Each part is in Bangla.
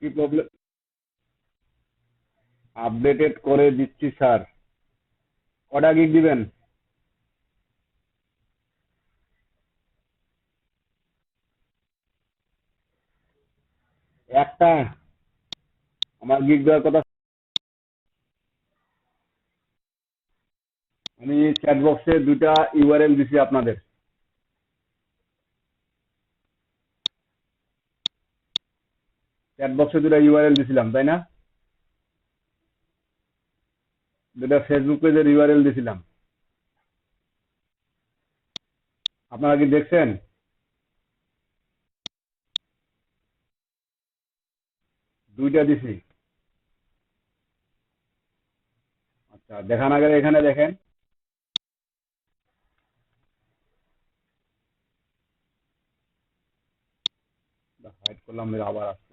কি প্রবলেম? আপডেটেড করে দিচ্ছি স্যার। কটা গিগ দিবেন? একটা? আমার গিগ দেওয়ার কথা। আমি চ্যাট বক্সে দুইটা ইউআরএল দিছি আপনাদের। চ্যাট বক্সে দুটা ইউআরএল দিছিলাম, তাই না? দুটা ফেসবুক পেজের ইউআরএল দিছিলাম। আপনারা কি দেখছেন? দুইটা দিছি। আচ্ছা, দেখান আগে, এখানে দেখেন। হাইড করলাম, আবার আসছে।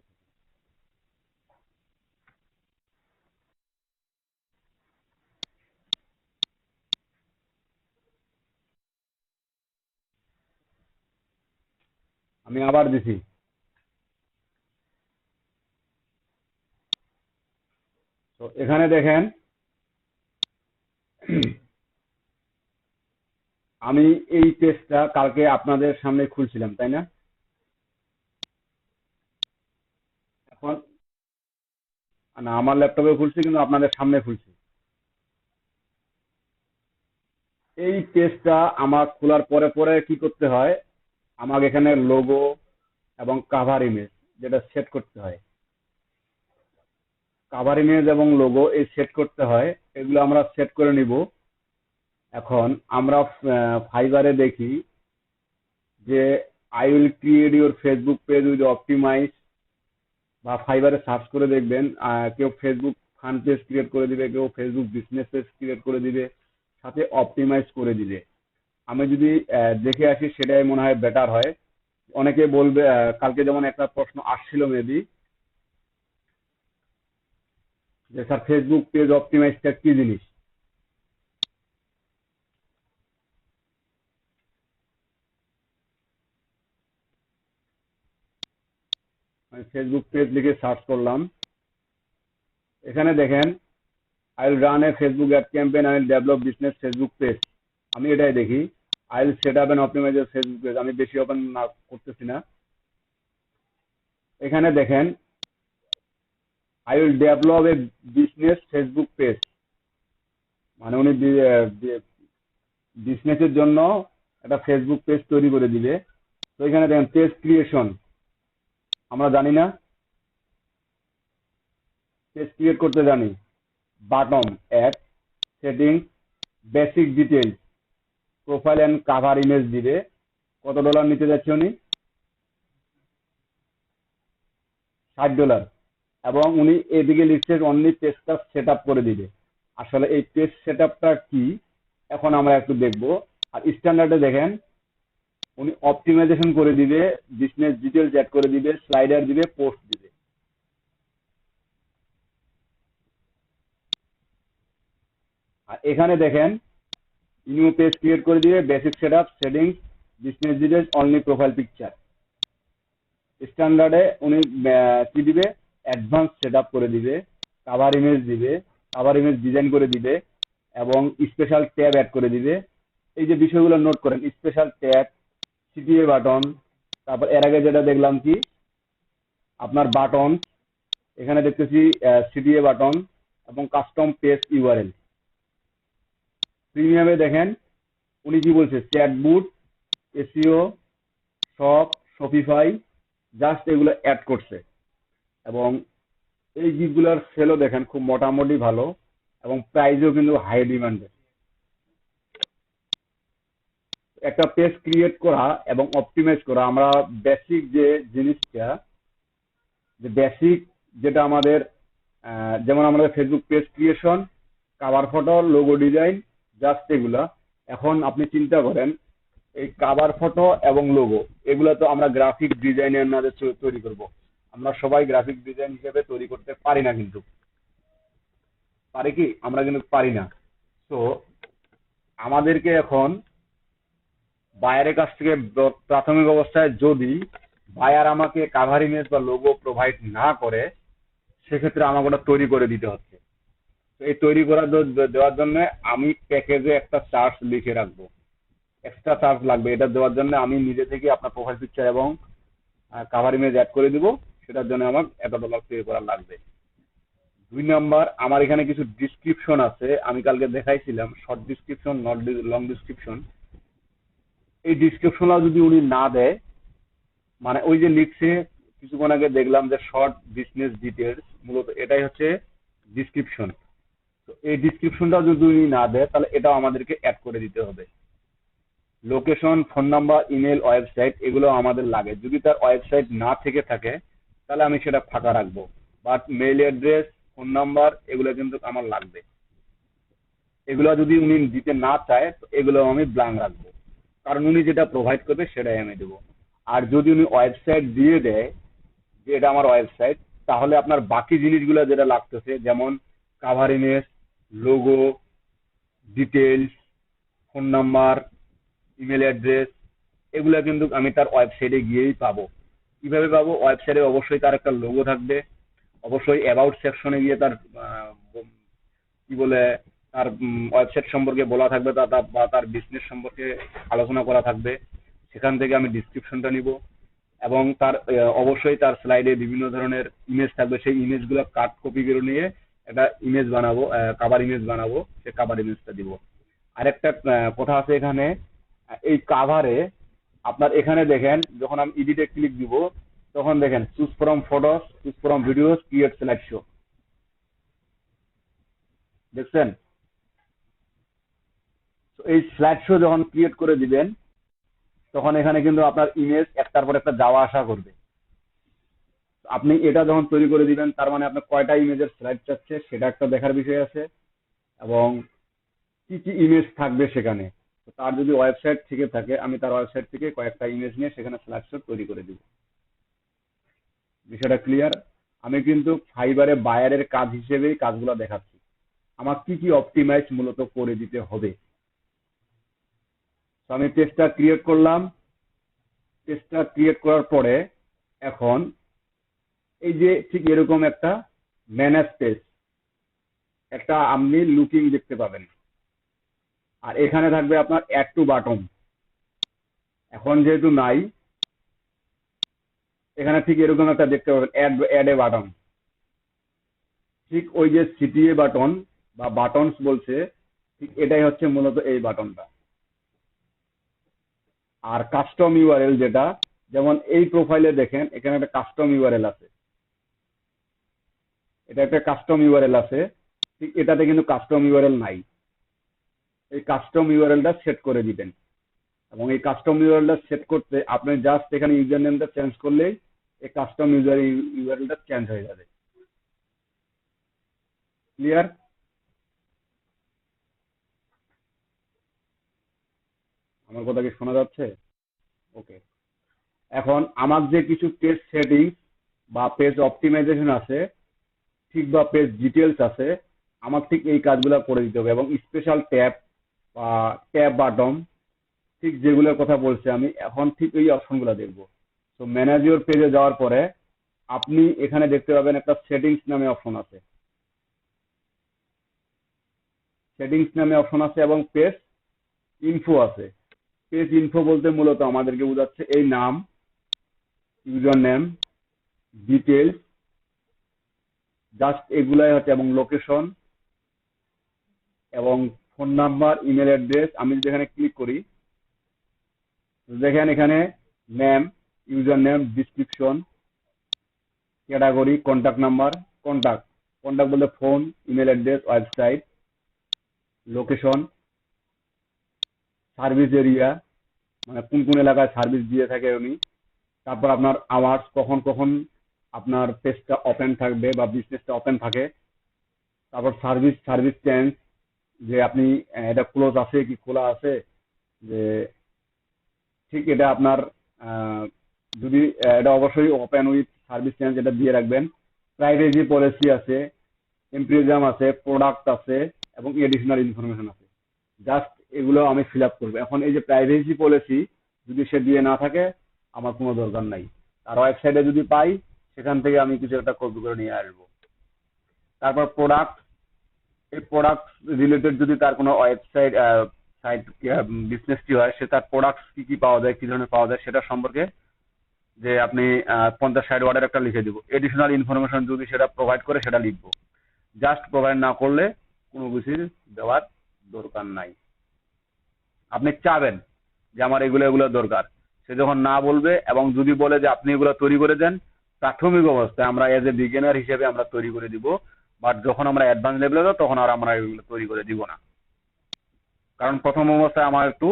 আমি আবার দিছি। তো এখানে দেখেন, আমি এই পেজটা কালকে আপনাদের সামনে খুলছিলাম, তাই না? এখন না, আমার ল্যাপটপে খুলছি কিন্তু আপনাদের সামনে খুলছি। এই পেজটা আমার খোলার পরে পরে কি করতে হয়, আমাকে এখানে লোগো এবং কাভার ইমেজ যেটা সেট করতে হয়। কাভার ইমেজ এবং লোগো এই সেট করতে হয়, এগুলো আমরা সেট করে নিব। এখন আমরা ফাইবারে দেখি যে I will create your Facebook page with optimize, বা ফাইবারে সার্চ করে দেখবেন, কেউ ফেসবুক ফান পেজ ক্রিয়েট করে দিবে, কেউ ফেসবুক বিজনেস পেজ ক্রিয়েট করে দিবে, সাথে অপটিমাইজ করে দিবে। আমি যদি দেখে আসি, সেটাই মনে হয় বেটার হয়। অনেকে বলবে, কালকে যেমন একটা প্রশ্ন আসছিল মেবি, যে স্যার ফেসবুক পেজ অপটিমাইজটা কি জিনিস। আমি ফেসবুক পেজ লিখে সার্চ করলাম। এখানে দেখেন, I will run a Facebook ad campaign, I will develop business Facebook page. আমি এটাই দেখি। I will set up and optimize Facebook page, আমি বেশি ওপেন না করতেছি না। এখানে দেখেন, I will develop a business Facebook page, মানে উনি বিজনেসের জন্য একটা ফেসবুক পেজ তৈরি করে দিবে। তো এখানে দেখেন পেজ ক্রিয়েশন, আমরা জানি না, পেজ ক্রিয়েট করতে জানি। Button add, settings, basic details, profile and cover image দিবে। কত ডলার নিতে যাচ্ছে উনি? $60। এবং উনি এদিকে লিখছে অনলি পেজটা সেট আপ করে দিবে। আসলে এই পেজ সেট আপটা কি, এখন আমরা একটু দেখবো। আর স্ট্যান্ডার্ডে দেখেন, উনি অপটিমাইজেশন করে দিবে, বিজনেস ডিটেলস অ্যাড করে দিবে, স্লাইডার দিবে, পোস্ট দিবে। আর এখানে দেখেন, নিউ পেজ ক্রিয়েট করে দিবে, basic setup, settings, business details, only profile picture. স্ট্যান্ডার্ডে উনি কি দিবে, অ্যাডভান্স সেটআপ করে দিবে, কাভার ইমেজ দিবে, কাভার ইমেজ ডিজাইন করে দিবে, এবং স্পেশাল ট্যাব অ্যাড করে দিবে। এই যে বিষয়গুলো নোট করেন, স্পেশাল ট্যাব, সিটিএ বাটন, তারপর এর আগে যেটা দেখলাম কি আপনার বাটন, এখানে দেখতেছি সিটিএ বাটন এবং কাস্টম পেজ ইউআরএল। প্রিমিয়ামে দেখেন উনি কি বলছে, চ্যাটবুট, এসইও, শপ, শপিফাই, জাস্ট এগুলো অ্যাড করছে। এবং এই গিগগুলোর সেলও দেখেন খুব মোটামুটি ভালো, এবং প্রাইসও কিন্তু হাই ডিমান্ডের। একটা পেজ ক্রিয়েট করা এবং অপটিমাইজ করা, আমরা বেসিক যে জিনিসটা, যে বেসিক যেটা আমাদের, যেমন আমাদের Facebook page creation, cover photo, logo design, just এগুলা। এখন আপনি চিন্তা করেন, এই কাভার ফটো এবং লোগো, এগুলো তো আমরা গ্রাফিক ডিজাইনার তৈরি করব। আমরা সবাই গ্রাফিক ডিজাইন হিসেবে তৈরি করতে পারি না, কিন্তু পারি কি? আমরা কিন্তু পারি না। তো আমাদেরকে এখন বাইরের কাছ থেকে প্রাথমিক অবস্থায় যদি বায়ার আমাকে কাভার ইমেজ বা লোগো প্রোভাইড না করে, সেক্ষেত্রে আমাকে ওটা তৈরি করে দিতে হচ্ছে। তো এই তৈরি করা দেওয়ার জন্য আমি প্যাকেজে একটা চার্জ লিখে রাখবো, এক্সট্রা চার্জ লাগবে এটা দেওয়ার জন্য। আমি নিজে থেকে আপনার প্রোফাইল পিকচার এবং কাভার ইমেজ অ্যাড করে দিব, সেটার জন্য আমার $1 পে করা লাগবে। 2 নাম্বার, আমার এখানে কিছু ডিসক্রিপশন আছে, আমি কালকে দেখাইছিলাম short description, not long description. এই ডিসক্রিপশনটা যদি উনি না দেয়, মানে ওই যে লিখছে কিছুক্ষণ আগে দেখলাম যে শর্ট বিজনেস ডিটেলস, মূলত এটাই হচ্ছে ডিসক্রিপশন। তো এই ডিসক্রিপশনটা যদি উনি না দেয়, তাহলে এটাও আমাদেরকে অ্যাড করে দিতে হবে। Location, phone number, email, website এগুলো আমাদের লাগে। যদি তার ওয়েবসাইট না থেকে থাকে, তাহলে আমি সেটা ফাঁকা রাখবো। But mail address, phone number এগুলো কিন্তু আমার লাগবে। এগুলো যদি উনি দিতে না চায়, তো এগুলো আমি ব্ল্যাঙ্ক রাখবো, কারণ উনি যেটা প্রোভাইড করবে সেটাই আমি দেবো। আর যদি উনি ওয়েবসাইট দিয়ে দেয় যে এটা আমার ওয়েবসাইট, তাহলে আপনার বাকি জিনিসগুলো যেটা লাগতেছে, যেমন cover image, logo, details, phone number, email address, এগুলো কিন্তু আমি তার ওয়েবসাইটে গিয়েই পাবো। কিভাবে পাবো? ওয়েবসাইটে অবশ্যই তার একটা লোগো থাকবে, অবশ্যই অ্যাবাউট সেকশনে গিয়ে তার কি বলে তার ওয়েবসাইট সম্পর্কে বলা থাকবে, বা তার বিজনেস সম্পর্কে আলোচনা করা থাকবে। সেখান থেকে আমি ডিসক্রিপশনটা নিব, এবং তার অবশ্যই তার স্লাইডে বিভিন্ন ধরনের ইমেজ থাকবে, সেই ইমেজগুলো কাট কপি করে নিয়ে একটা ইমেজ বানাবো, কাভার ইমেজ বানাবো, সে কাভার ইমেজটা দিব। আরেকটা কথা আছে এখানে, এই কাভারে আপনার এখানে দেখেন, যখন আমি এডিটে ক্লিক দিব, তখন দেখেন choose from photos, choose from videos, create slide show, দেখছেন? তো এই স্লাইড শো যখন ক্রিয়েট করে দিবেন, তখন এখানে কিন্তু আপনার ইমেজ একটার পর একটা যাওয়া আসা করবে। আপনি এটা যখন তৈরি করে দিবেন, তার মানে আপনার কয়টা ইমেজের স্লাইড চাচ্ছে সেটা একটা দেখার বিষয় আছে, এবং কি কি ইমেজ থাকবে সেখানে। তো তার যদি ওয়েবসাইট থেকে থাকে, আমি তার ওয়েবসাইট থেকে কয়েকটা ইমেজ নিয়ে সেখানে স্লাইড শো তৈরি করে দিব। বিষয়টা ক্লিয়ার? আমি কিন্তু ফাইবারে বায়ারের কাজ হিসেবেই কাজগুলো দেখাচ্ছি, আমার কি কি অপটিমাইজ মূলত করে দিতে হবে। তো আমি পেজটা ক্রিয়েট করলাম। পেজটা ক্রিয়েট করার পরে এখন এই যে ঠিক এরকম একটা ম্যানেজ পেজ, একটা আপনি লুকিং দেখতে পাবেন, আর এখানে থাকবে আপনার অ্যাড টু বাটন। এখন যেহেতু নাই, এখানে ঠিক এরকম একটা দেখতে পাবেন অ্যাড এ বাটন। ঠিক ওই যে সিটিএ বাটন বা বাটনস বলছে, ঠিক এটাই হচ্ছে মূলত এই বাটনটা। আর কাস্টম ইউআরএল যেটা, যেমন এই প্রোফাইলে দেখেন এখানে একটা কাস্টম ইউআরএল আছে, এটা একটা কাস্টম ইউআরএল আছে, ঠিক এটাতে কিন্তু কাস্টম ইউআরএল নাই। এই কাস্টম ইউআরএলটা সেট করে দিবেন, এবং এই কাস্টম ইউআরএলটা সেট করতে আপনি জাস্ট এখানে ইউজার নেমটা চেঞ্জ করলেই এই কাস্টম ইউআরএলটা চেঞ্জ হয়ে যাবে। ক্লিয়ার? আমার কথা কি শোনা যাচ্ছে? ওকে। এখন আমার যে কিছু পেজ সেটিংস বা পেজ অপটিমাইজেশন আছে, ঠিক বা পেজ ডিটেলস আছে, আমার ঠিক এই কাজগুলো করে দিতে হবে, এবং স্পেশাল ট্যাব বা ট্যাব বাটন, ঠিক যেগুলোর কথা বলছি আমি এখন, ঠিক এই অপশনগুলো দেখবো। তো ম্যানেজ ইওর পেজে যাওয়ার পরে আপনি এখানে দেখতে পাবেন একটা সেটিংস নামে অপশন আছে, সেটিংস নামে অপশন আছে, এবং পেজ ইনফো আছে। পেজ ইনফো বলতে মূলত আমাদেরকে বোঝাচ্ছে এই নাম, ইউজার নেম, ডিটেলস, জাস্ট এগুলাই হচ্ছে, এবং লোকেশন এবং ফোন নাম্বার, ইমেল অ্যাড্রেস। আমি যদি এখানে ক্লিক করি, দেখেন এখানে name, user name, description, category, contact number, contact, contact বলতে phone, email address, website, location, service area, মানে কোন কোন এলাকায় সার্ভিস দিয়ে থাকে উনি, তারপর আপনার আওয়ার্স, কখন কখন আপনার পেজটা ওপেন থাকবে বা বিজনেসটা ওপেন থাকে, তারপর সার্ভিস চেঞ্জ, যে আপনি এটা ক্লোজ আছে কি খোলা আছে, যে ঠিক এটা আপনার যদি এটা অবশ্যই ওপেন উইথ সার্ভিস চেঞ্জ এটা দিয়ে রাখবেন। প্রাইভেসি পলিসি আছে, এমপ্রিজম আছে, প্রোডাক্ট আছে, এবং এডিশনাল ইনফরমেশন আছে। জাস্ট এগুলো আমি ফিল আপ করবো। এখন এই যে প্রাইভেসি পলিসি যদি সে দিয়ে না থাকে, আমার কোনো দরকার নাই। তার ওয়েবসাইটে যদি পাই সেখান থেকে আমি কিছু একটা কপি করে নিয়ে আসবো। তারপর প্রোডাক্ট, এই প্রোডাক্ট রিলেটেড যদি তার কোনো ওয়েবসাইট সাইট বিজনেসটি হয়, সে তার প্রোডাক্ট কি কি পাওয়া যায়, কি ধরনের পাওয়া যায় সেটা সম্পর্কে যে আপনি 50-60 ওয়ার্ডের একটা লিখে দিব। এডিশনাল ইনফরমেশন যদি সেটা প্রোভাইড করে সেটা লিখবো। জাস্ট প্রোভাইড না করলে কোনো কিছুর দেওয়ার দরকার নাই। আপনি চাবেন যে আমার এগুলো এগুলো দরকার, সে যখন না বলবে এবং যদি বলে যে আপনি এগুলো তৈরি করে দেন, প্রাথমিক অবস্থায় আমরা এজ এ বিগিনার হিসেবে আমরা তৈরি করে দিব, বাট যখন আমরা অ্যাডভান্স লেভেলে যাব তখন আর আমরা এগুলো তৈরি করে দিব না। কারণ প্রথম অবস্থায় আমার একটু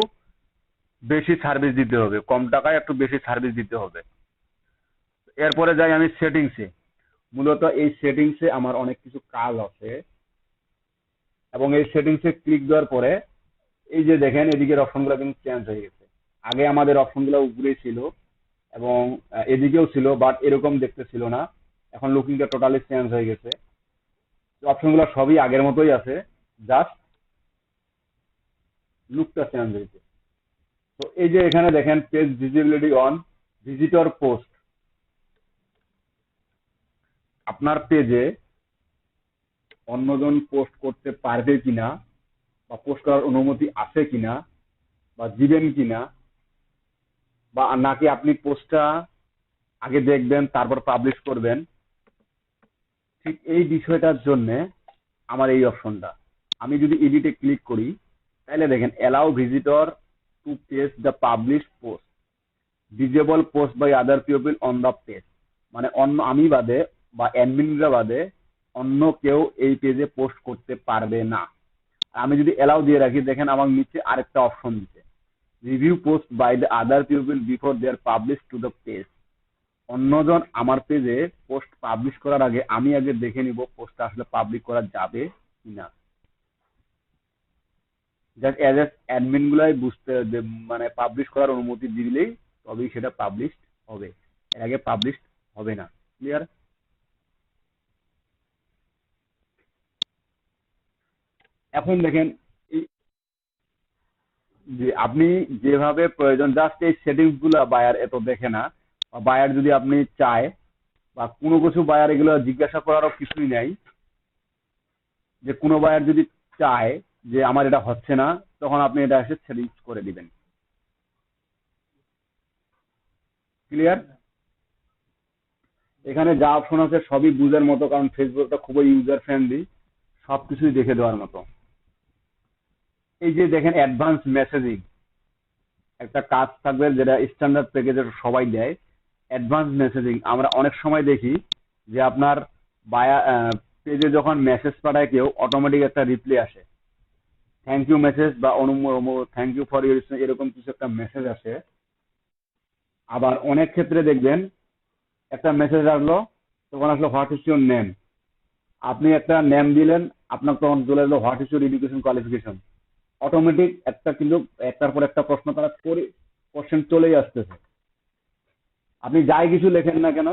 বেশি সার্ভিস দিতে হবে, কম টাকায় একটু বেশি সার্ভিস দিতে হবে। এরপরে যাই আমি সেটিংসে। মূলত এই সেটিংসে আমার অনেক কিছু কাজ আছে এবং এই সেটিংসে ক্লিক দেওয়ার পরে এই যে দেখেন এদিকের অপশনগুলো কিন্তু চেঞ্জ হয়ে গেছে। আগে আমাদের অপশনগুলো উপরে ছিল এবং এদিকেও ছিল, বাট এরকম দেখতে ছিল না। এখন লুকিংটা টোটালি চেঞ্জ হয়ে গেছে। অপশনগুলো সবই আগের মতোই আছে, জাস্ট লুকটা চেঞ্জ হয়েছে। তো এই যে এখানে দেখেন page visibility on, visitor post. আপনার পেজে অন্যজন পোস্ট করতে পারবে কিনা বা পোস্ট করার অনুমতি আছে কিনা বা দিবেন কিনা, বা নাকি আপনি পোস্টটা আগে দেখবেন তারপর পাবলিশ করবেন, ঠিক এই বিষয়টার জন্য আমার এই অপশনটা। আমি যদি এডিটে ক্লিক করি তাহলে দেখেন allow visitor to page the publish post, disable post by other people on the page. মানে অন্য আমি বাদে বা অ্যাডমিনরা বাদে অন্য কেউ এই পেজে পোস্ট করতে পারবে না। আমি যদি অ্যালাউ দিয়ে রাখি দেখেন আমার নিচে আরেকটা অপশন দিচ্ছে, review post by the other people before they are publish to the page. অন্যজন আমার পেজে পোস্ট পাবলিশ করার আগে আমি আগে দেখে নিব পোস্টটা আসলে পাবলিশ করা যাবে কিনা। জাস্ট এজ এ অ্যাডমিন গুলাই বুঝতে মানে পাবলিশ করার অনুমতি দিলেই তবেই সেটা পাবলিশ হবে, এর আগে পাবলিশ হবে না। ক্লিয়ার? এখন দেখেন যে আপনি যেভাবে প্রয়োজন, জাস্ট এই সেটিংস গুলা বায়ার এত দেখে না। বায়ার যদি আপনি চায় বা কোনো কিছু বায়ার এগুলো জিজ্ঞাসা করারও কিছুই নাই, যে কোনো বায়ার যদি চায় যে আমার এটা হচ্ছে না, তখন আপনি এটা এসে সেটিংস করে দিবেন। ক্লিয়ার? এখানে যা অপশন আছে সবই বুঝার মতো, কারণ ফেসবুকটা খুবই ইউজার ফ্রেন্ডলি, সবকিছুই দেখে দেওয়ার মতো। এই যে দেখেন অ্যাডভান্স মেসেজিং একটা কাজ থাকবে, যেটা স্ট্যান্ডার্ড প্যাকেজের সবাই দেয়। অ্যাডভান্স মেসেজিং আমরা অনেক সময় দেখি যে আপনার বায়া পেজে যখন মেসেজ পাঠায় কেউ, অটোমেটিক একটা রিপ্লাই আসে, থ্যাংক ইউ মেসেজ বা থ্যাংক ইউ ফর ইউর, এরকম কিছু একটা মেসেজ আসে। আবার অনেক ক্ষেত্রে দেখবেন একটা মেসেজ আসলো, তখন আসলো হোয়াট ইজ ইউর নেম, আপনি একটা নেম দিলেন, আপনার তখন চলে এলো what is your education qualification. Automatic একটা কিন্তু একটার পর একটা প্রশ্ন তারা করে কোশ্চেন চলেই আসতেছে। আপনি যাই কিছু লেখেন না কেন,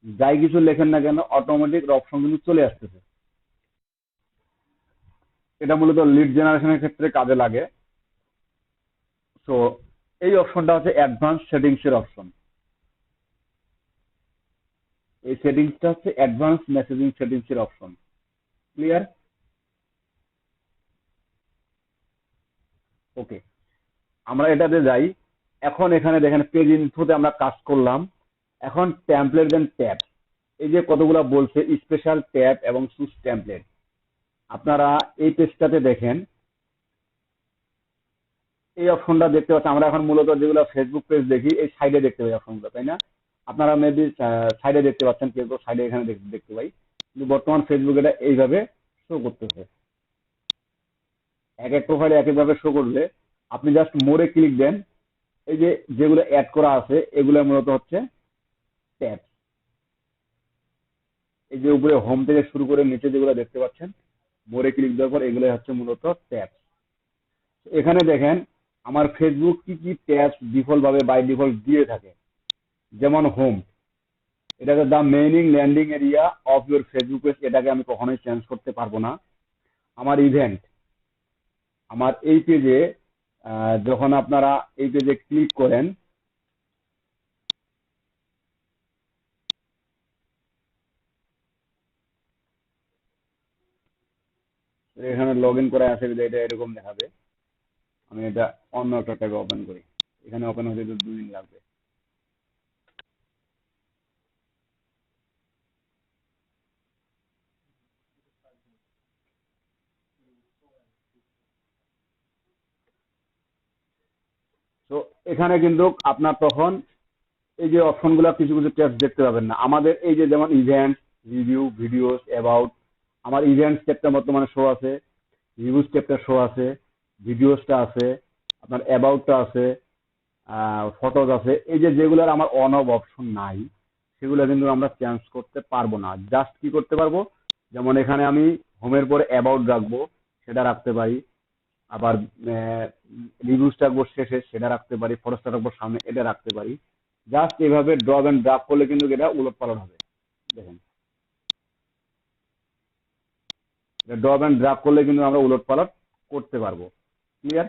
যাই কিছু লেখেন না কেন, অটোমেটিক অপশন কিন্তু চলে আসতেছে। এটা মূলত লিড জেনারেশনের ক্ষেত্রে কাজে লাগে। তো এই অপশনটা হচ্ছে অ্যাডভান্স সেটিংস এর অপশন। এই সেটিংসটা হচ্ছে অ্যাডভান্স মেসেজিং সেটিংস এর অপশন। ক্লিয়ার? ওকে, আমরা এটাতে যাই। এখন এখানে দেখেন পেজ ইনফোতে আমরা কাজ করলাম। এখন টেমপ্লেট দেন ট্যাব, এই যে কতগুলো বলছে স্পেশাল ট্যাব এবং চুজ টেমপ্লেট। আপনারা এই পেজটাতে দেখেন এই অপশনটা দেখতে পাচ্ছি। আমরা এখন মূলত যেগুলো ফেসবুক পেজ দেখি এই সাইডে দেখতে পাই অপশনগুলো, তাই না? আপনারা মেবি সাইডে দেখতে পাচ্ছেন, কেউ কেউ সাইডে এখানে দেখতে পাই, কিন্তু বর্তমান ফেসবুক এটা এইভাবে শো করতেছে। এক এক প্রোফাইলে এক একভাবে শো করলে আপনি জাস্ট মোরে ক্লিক দেন, এই যে যেগুলো অ্যাড করা আছে এগুলো মূলত হচ্ছে ট্যাব। এই যে উপরে হোম থেকে শুরু করে নিচে যেগুলো দেখতে পাচ্ছেন, মোরে ক্লিক দেওয়ার পর এগুলো হচ্ছে মূলত ট্যাব। এখানে দেখেন আমার ফেসবুক কি কি ট্যাব ডিফল্ট ভাবে বাই ডিফল্ট দিয়ে থাকে। যেমন হোম, এটাকে the main landing area of your Facebook page, এটাকে আমি কখনোই চেঞ্জ করতে পারবো না। আমার ইভেন্ট, আমার এই পেজে যখন আপনারা এই পেজে ক্লিক করেন, এখানে লগ ইন করা আছে এটা এরকম দেখাবে। আমি এটা অন্য একটা ট্যাবে ওপেন করি। এখানে ওপেন হতে তো 2 দিন লাগবে। তো এখানে কিন্তু আপনার তখন এই যে অপশনগুলো কিছু কিছু ট্যাব দেখতে পাবেন না। আমাদের এই যে যেমন ইভেন্ট, রিভিউ, ভিডিওস, অ্যাবাউট, আমার ইভেন্টস ট্যাবটা বর্তমানে শো আছে, রিভিউস ট্যাবটা শো আছে, ভিডিওসটা আছে, আপনার অ্যাবাউটটা আছে, ফটোজ আছে। এই যে যেগুলোর আমার অন অফ অপশন নাই, সেগুলো কিন্তু আমরা চেঞ্জ করতে পারবো না। জাস্ট কি করতে পারবো, যেমন এখানে আমি হোমের পরে অ্যাবাউট রাখবো, সেটা রাখতে পারি। আবার রিভিউসটা রাখবো শেষে, সেটা রাখতে পারি। ফটোসটা রাখবো সামনে, এটা রাখতে পারি। জাস্ট এইভাবে ড্রপ এন্ড ড্রাগ করলে কিন্তু এটা উলট পালট হবে। দেখেন, ড্রপ এন্ড ড্রাগ করলে কিন্তু আমরা উলট পালট করতে পারবো। ক্লিয়ার?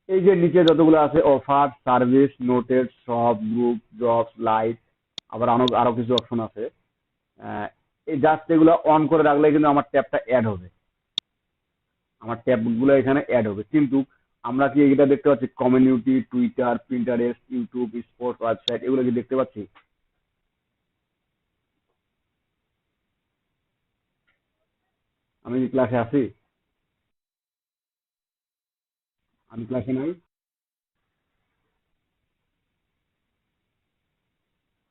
এই যে নিচে যতগুলো আছে, offer, service, noted, shop, group, jobs, light, আবার আরো কিছু অপশন আছে। এই জাস্ট এগুলো অন করে রাখলে কিন্তু আমার ট্যাবটা অ্যাড হবে, আমার ট্যাবগুলো এখানে অ্যাড হবে। কিন্তু আমরা কি এটা দেখতে পাচ্ছি? Community, Twitter, Pinterest, YouTube, sports website, এগুলো কি দেখতে পাচ্ছি? আমি কি ক্লাসে আছি? আমি ক্লাসে নাই?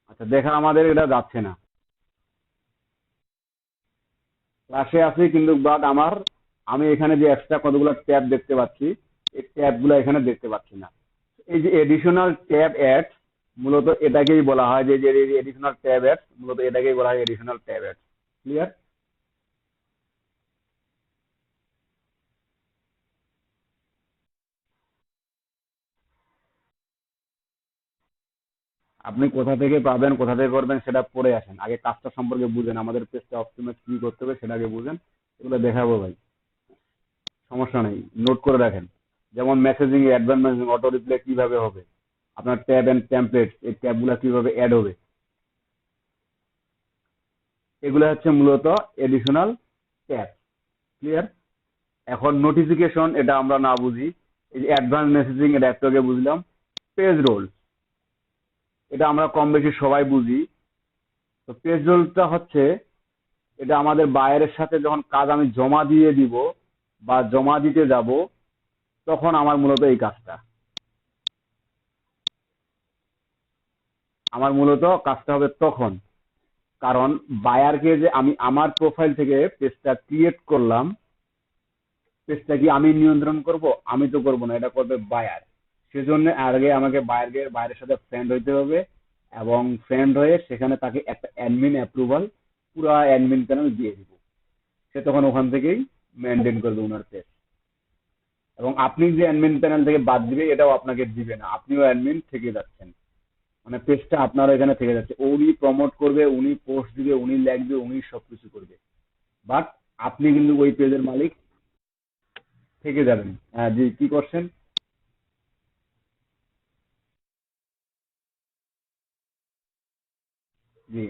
আচ্ছা, দেখা আমাদের এটা যাচ্ছে না। ক্লাসে আছি কিন্তু বাট আমি এখানে যে এক্সট্রা কতগুলো ট্যাব দেখতে পাচ্ছি, এই ট্যাবগুলো এখানে দেখতে পাচ্ছি না। এই যে এডিশনাল ট্যাব অ্যাডস, মূলত এটাকেই বলা হয় যে এডিশনাল ট্যাব অ্যাডস, মূলত এটাকেই বলা হয় এডিশনাল ট্যাব অ্যাডস। ক্লিয়ার? আপনি কোথা থেকে পাবেন, কোথা থেকে করবেন, সেটা পরে আসেন। আগে কাজটা সম্পর্কে বুঝেন, আমাদের পেজটা অপটিমাইজ কি করতে হবে সেটা আগে বুঝেন। এগুলো দেখাবো ভাই, সমস্যা নেই, নোট করে রাখেন। যেমন messaging, advance messaging, auto reply কিভাবে হবে, আপনার ট্যাব এন্ড টেমপ্লেট, এই ট্যাবগুলো কিভাবে অ্যাড হবে, এগুলো হচ্ছে মূলত এডিশনাল ট্যাব। ক্লিয়ার? এখন নোটিফিকেশন, এটা আমরা না বুঝি। এই যে অ্যাডভান্স মেসেজিং, এটা একটু আগে বুঝলাম। পেজ রোল, এটা আমরা কম বেশি সবাই বুঝি। তো পেজ রোলটা হচ্ছে, এটা আমাদের বায়ারের সাথে যখন কাজ আমি জমা দিয়ে দিব বা জমা দিতে যাব, তখন আমার মূলত এই কাজটা, আমার মূলত কাজটা হবে তখন। কারণ বায়ারকে যে আমি আমার প্রোফাইল থেকে পেজটা ক্রিয়েট করলাম, পেজটা কি আমি নিয়ন্ত্রণ করব? আমি তো করব না, এটা করবে বায়ার। সেজন্য আগে আমাকে বায়ারের সাথে ফ্রেন্ড হইতে হবে, এবং ফ্রেন্ড হয়ে সেখানে তাকে একটা অ্যাডমিন অ্যাপ্রুভাল, পুরো অ্যাডমিন প্যানেল দিয়ে দিব। সে তখন ওখান থেকেই মেনটেন করবে ওনার পেজ। এবং আপনি যে অ্যাডমিন প্যানেল থেকে বাদ দিবে, এটাও আপনাকে দিবে না, আপনিও অ্যাডমিন থেকে যাচ্ছেন। মানে পেজটা আপনার এখানে থেকে যাচ্ছে, উনি প্রমোট করবে, উনি পোস্ট দিবে, উনি লিখবে, উনি সবকিছু করবে। বাট আপনি কিন্তু ওই পেজের মালিক থেকে যাবেন। হ্যাঁ জি, কি করছেন? জি,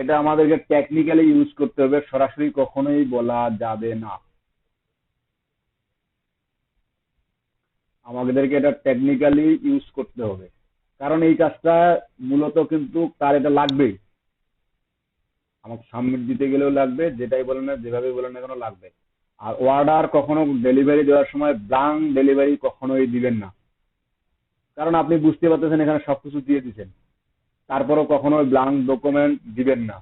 এটা আমাদেরকে টেকনিক্যালি ইউজ করতে হবে, সরাসরি কখনোই বলা যাবে না। আমাদেরকে এটা টেকনিক্যালি ইউজ করতে হবে, কারণ এই কাজটা মূলত কিন্তু তার এটা লাগবেই। আমাকে সাবমিট দিতে গেলেও লাগবে, যেটাই বলেন না, যেভাবে বলেন না কেন, লাগবে। আর অর্ডার কখনো ডেলিভারি দেওয়ার সময় ব্লাঙ্ক ডেলিভারি কখনোই দিবেন না। কারণ আপনি বুঝতে পারতেছেন এখানে সবকিছু দিয়ে দিচ্ছেন, তারপরও কখনো ব্লাঙ্ক ডকুমেন্ট দিবেন না।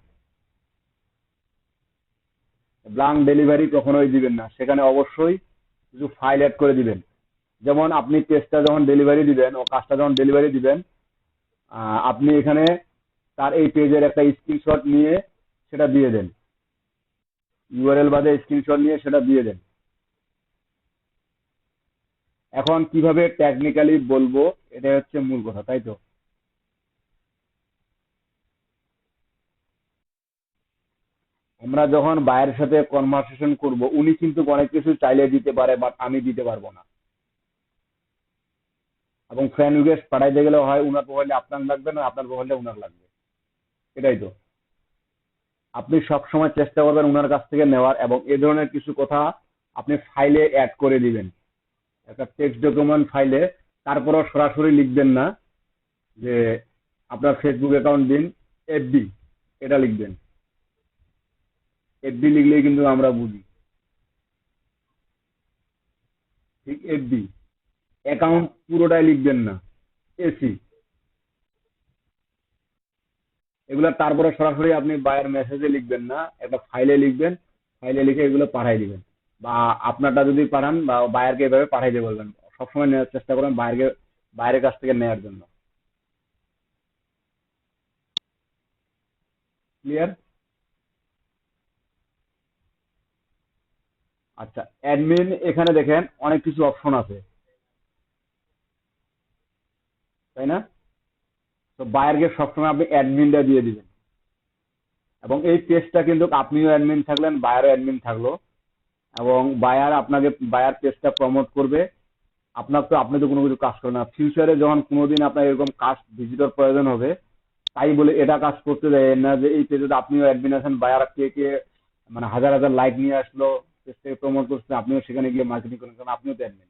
ব্লাঙ্ক ডেলিভারি কখনোই দিবেন না, সেখানে অবশ্যই কিছু ফাইল অ্যাড করে দিবেন। যেমন আপনি পেজটা যখন ডেলিভারি দিবেন, ও কাজটা যখন ডেলিভারি দিবেন, আপনি এখানে তার এই পেজের একটা স্ক্রিনশট নিয়ে সেটা দিয়ে দেন, ইউআরএল বাদে স্ক্রিনশট নিয়ে সেটা দিয়ে দেন। এখন কিভাবে টেকনিক্যালি বলবো, এটা হচ্ছে মূল কথা, তাই তো? আমরা যখন বায়ের সাথে কনভারসেশন করব, উনি কিন্তু অনেক কিছু চাইলে দিতে পারে, বাট আমি দিতে পারবো না। এবং ফ্রেন্ড রিকোয়েস্ট পাঠাইতে গেলে হয় উনার প্রোফাইলে আপনার লাগবে না আপনার প্রোফাইলে উনার লাগবে। এটাই তো, আপনি সবসময় চেষ্টা করবেন উনার কাছ থেকে নেওয়ার, এবং এ ধরনের কিছু কথা আপনি ফাইলে অ্যাড করে দিবেন, একটা টেক্সট ডকুমেন্ট ফাইলে। তারপরও সরাসরি লিখবেন না যে আপনার ফেসবুক অ্যাকাউন্ট দিন, এফবি এটা লিখবেন। এফবি লিখলেই কিন্তু আমরা বুঝি, ঠিক এফবি। অ্যাকাউন্ট পুরোটাই লিখবেন না, এসি এগুলো। তারপরে সরাসরি আপনি বায়ের মেসেজে লিখবেন না, একটা ফাইলে লিখবেন, ফাইলে লিখে এগুলো পাঠাই দিবেন। বা আপনারটা যদি পাঠান বা বায়ারকে এভাবে পাঠাইতে বলবেন। সবসময় নেওয়ার চেষ্টা করেন বাইরের কাছ থেকে নেওয়ার জন্য। ক্লিয়ার? আচ্ছা, অ্যাডমিন এখানে দেখেন অনেক কিছু অপশন আছে, তাই না? তো বায়ারকে সবসময় আপনি অ্যাডমিনটা দিয়ে দিবেন, এবং এই পেজটা কিন্তু আপনিও অ্যাডমিন থাকলেন, বায়ারও অ্যাডমিন থাকলো, এবং বায়ার পেজটা প্রমোট করবে। আপনি তো কোনো কিছু কাজ করেন না, ফিউচারে যখন কোনোদিন আপনার এরকম কাজ ভিজিটর প্রয়োজন হবে, তাই বলে এটা কাজ করতে দেয় না যে এই পেজে আপনিও অ্যাডমিন আছেন, বায়ার কে কে মানে হাজার হাজার লাইক নিয়ে আসলো, পেজটাকে প্রমোট করছে, আপনিও সেখানে গিয়ে মার্কেটিং করেন, কারণ আপনিও তো অ্যাডমিন।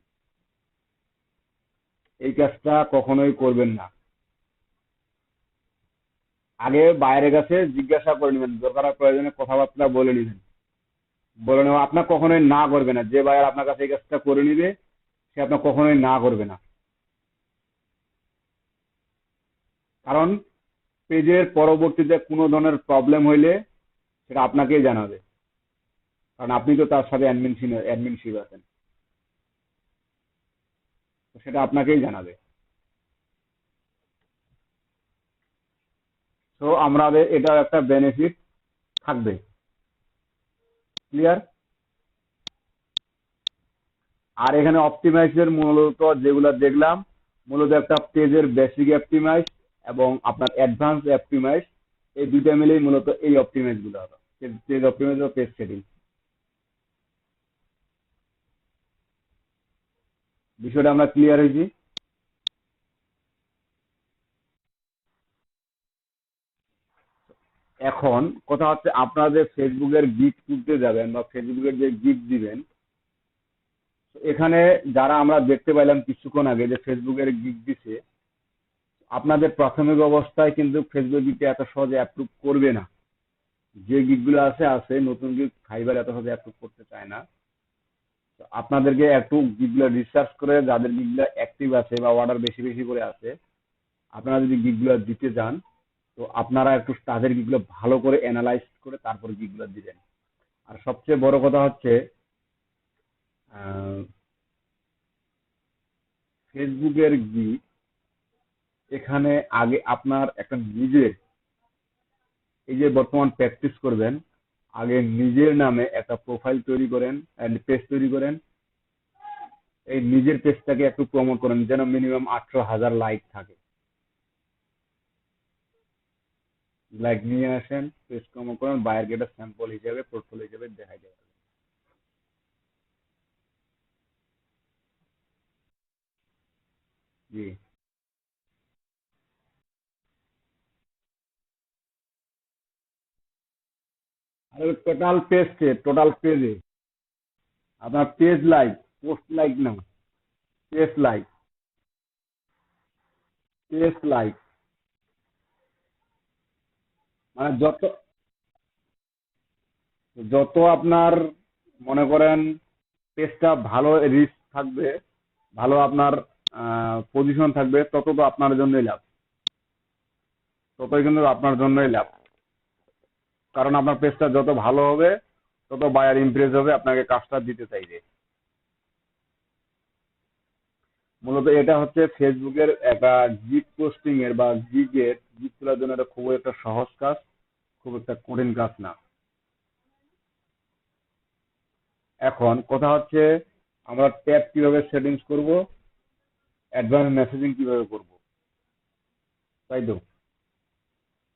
এই কাজটা কখনোই করবেন না। আগে বাইরের কাছে জিজ্ঞাসা করে নেবেন, দরকার হয় প্রয়োজনে কথাবার্তা বলে নেবেন, বলে নেওয়া আপনার কখনোই না করবে না। যে বায়ার আপনার কাছে এই কাজটা করে নিবে, সে আপনার কখনোই না করবে না। কারণ পেজের পরবর্তীতে কোনো ধরনের প্রবলেম হইলে সেটা আপনাকেই জানাবে, কারণ আপনি তো তার সাথে অ্যাডমিনশিপ আছেন, তো সেটা আপনাকেই জানাবে। তো আমাদের এটা একটা বেনিফিট থাকবে। ক্লিয়ার? আর এখানে অপটিমাইজের মূলত যেগুলো দেখলাম, মূলত একটা পেজের বেসিক অপটিমাইজ এবং আপনার অ্যাডভান্স অপটিমাইজ, এই দুইটা মিলেই মূলত এই অপটিমাইজ গুলো হবে, পেজ অপটিমাইজ ও পেজ সেটিং। বিষয়টা আমরা ক্লিয়ার হয়েছি? এখন কথা হচ্ছে, আপনারা যে ফেসবুকের গিগ তুলতে যাবেন বা ফেসবুকের যে গিগ দিবেন, এখানে যারা আমরা দেখতে পাইলাম কিছুক্ষণ আগে যে ফেসবুকের গিগ দিছে, আপনাদের প্রাথমিক অবস্থায় কিন্তু ফেসবুক গিগটা এত সহজে অ্যাপ্রুভ করবে না। যে গিগগুলো আছে নতুন গিগ ফাইবার এত সহজে অ্যাপ্রুভ করতে চায় না। তো আপনাদেরকে একটু গিগগুলো রিসার্চ করে, যাদের গিগগুলো অ্যাক্টিভ আছে বা অর্ডার বেশি বেশি করে আছে, আপনারা যদি গিগগুলো দিতে যান, তো আপনারা একটু তাদের গিগগুলো ভালো করে অ্যানালাইজ করে তারপর গিগগুলো দিবেন। আর সবচেয়ে বড় কথা হচ্ছে, ফেসবুকের গিগ এখানে আগে আপনার একটা নিজের, এই যে বর্তমান প্র্যাকটিস করবেন, আগে নিজের নামে একটা প্রোফাইল তৈরি করেন, পেজ তৈরি করেন। এই নিজের পেজটাকে একটু প্রমোট করেন, যেন মিনিমাম 18,000 লাইক থাকে। লাইক নিয়ে আসেন, পেজ প্রমোট করেন, বায়ারকে এটা স্যাম্পল হিসেবে, পোর্টফোলিও হিসেবে দেখাই যাবে। জি। আর টোটাল পেজে আপনার পেজ লাইক, পোস্ট লাইক না, পেজ লাইক, পেজ লাইক মানে যত যত আপনার মনে করেন পেজটা ভালো রিচ থাকবে, ভালো আপনার পজিশন থাকবে, তত তো আপনার জন্যই লাভ, ততই কিন্তু আপনার জন্যই লাভ। কারণ আপনার পেজটা যত ভালো হবে, তত বায়ার ইমপ্রেস হবে, আপনাকে কাজটা দিতে চাইবে। মূলত এটা হচ্ছে ফেসবুকের একটা গিগ পোস্টিং এর বা গিগ তোলার জন্য এটা খুব একটা সহজ কাজ, খুব একটা কঠিন কাজ না। এখন কথা হচ্ছে, আমরা ট্যাব কিভাবে সেটিংস করব, অ্যাডভান্স মেসেজিং কিভাবে করব, তাই তো?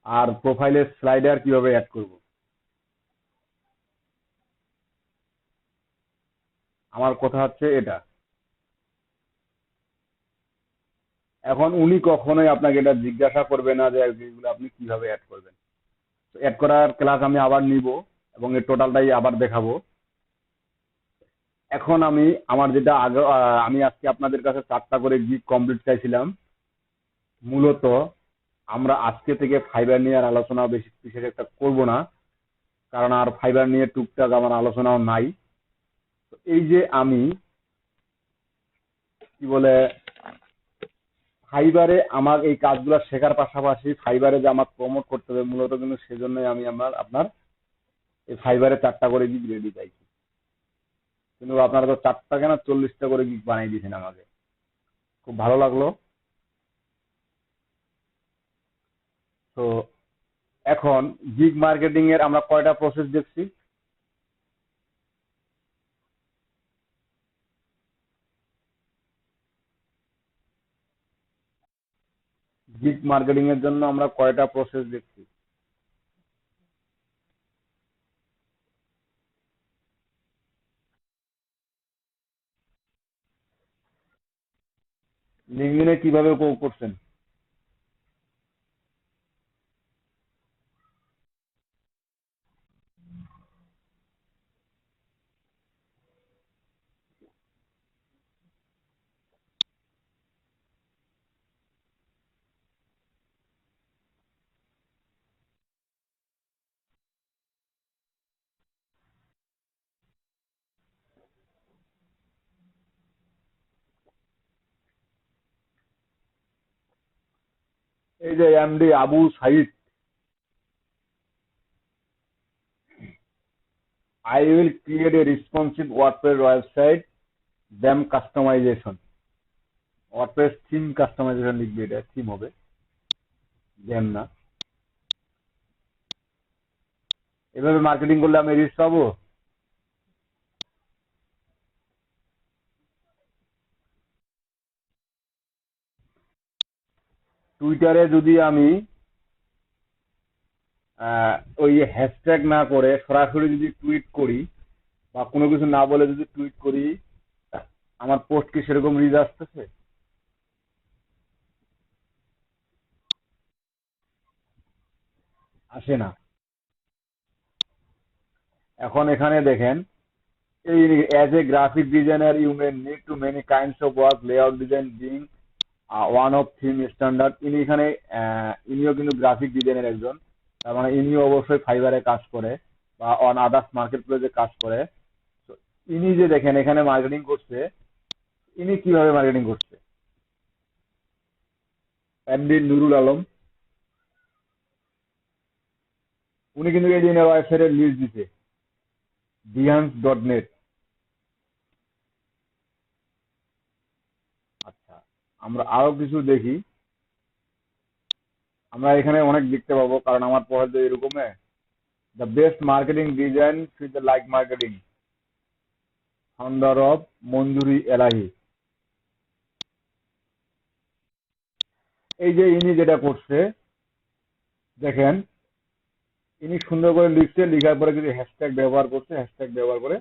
আর প্রোফাইলের স্লাইডার কিভাবে অ্যাড করব। আমার কথা হচ্ছে এটা। এখন উনি কখনোই আপনাকে এটা জিজ্ঞাসা করবে না যে এগুলো আপনি কিভাবে অ্যাড করবেন। অ্যাড করার ক্লাস আমি আবার নিব এবং এর টোটালটাই আবার দেখাবো। এখন আমি আমার যেটা আগে আমি আজকে আপনাদের কাছে 4টা করে গিগ কমপ্লিট চাইছিলাম। মূলত আমরা আজকে থেকে ফাইবার নিয়ে আর আলোচনা বেশি বিশেষ একটা করব না, কারণ আর ফাইবার নিয়ে টুকটাক আমার আলোচনাও নাই। তো এই যে আমি কি বলে ফাইবারে আমার এই কাজগুলো শেখার পাশাপাশি ফাইবারে যে আমার প্রমোট করতে হবে, মূলত কিন্তু সেজন্যই আমি আপনার এই ফাইবারে 4টা করে গিগ রেডি চাইছি। কিন্তু আপনারা তো 4টা কেন 40টা করে গিগ বানিয়ে দিয়েছেন আমাকে, খুব ভালো লাগলো। তো এখন গিগ মার্কেটিং এর আমরা কয়টা প্রসেস দেখছি? গিগ মার্কেটিং এর জন্য আমরা কয়টা প্রসেস দেখছি? লিঙ্কডইনে কিভাবে করছেন? এই যে MD Abu Saeed, I will create a responsive WordPress website, them customization. WordPress theme customization লিখবে, এটা থিম হবে, them না। এভাবে মার্কেটিং করলে আমি রিচ পাবো? টুইটারে যদি আমি ওই হ্যাশট্যাগ না করে সরাসরি যদি টুইট করি বা কোনো কিছু না বলে যদি টুইট করি, আমার পোস্ট কি সেরকম রিচ আসতেছে? আসে না। এখন এখানে দেখেন, এই as a graphic designer you may need to many kinds of work, layout design being one of theme standard. ইনি এখানে ইনিও কিন্তু গ্রাফিক ডিজাইনের একজন, তার মানে ইনিও অবশ্যই ফাইবারে কাজ করে বা অন আদার্স মার্কেট প্লেসে কাজ করে। তো ইনি যে দেখেন এখানে মার্কেটিং করছে, ইনি কিভাবে মার্কেটিং করছে? এমডি নুরুল আলম, উনি কিন্তু এই দিনের ওয়েবসাইটের লিস্ট দিতে behance.net। আচ্ছা, আমরা আরো কিছু দেখি। আমরা এখানে অনেক দেখতে পাবো, কারণ আমার পড়া যে এরকম the best marketing design with the like marketing, founder of Manjuri Elahi. এই যে ইনি যেটা করছে দেখেন, ইনি সুন্দর করে লিখছে, লিখার পরে কিছু হ্যাশট্যাগ ব্যবহার করছে, হ্যাশট্যাগ ব্যবহার করে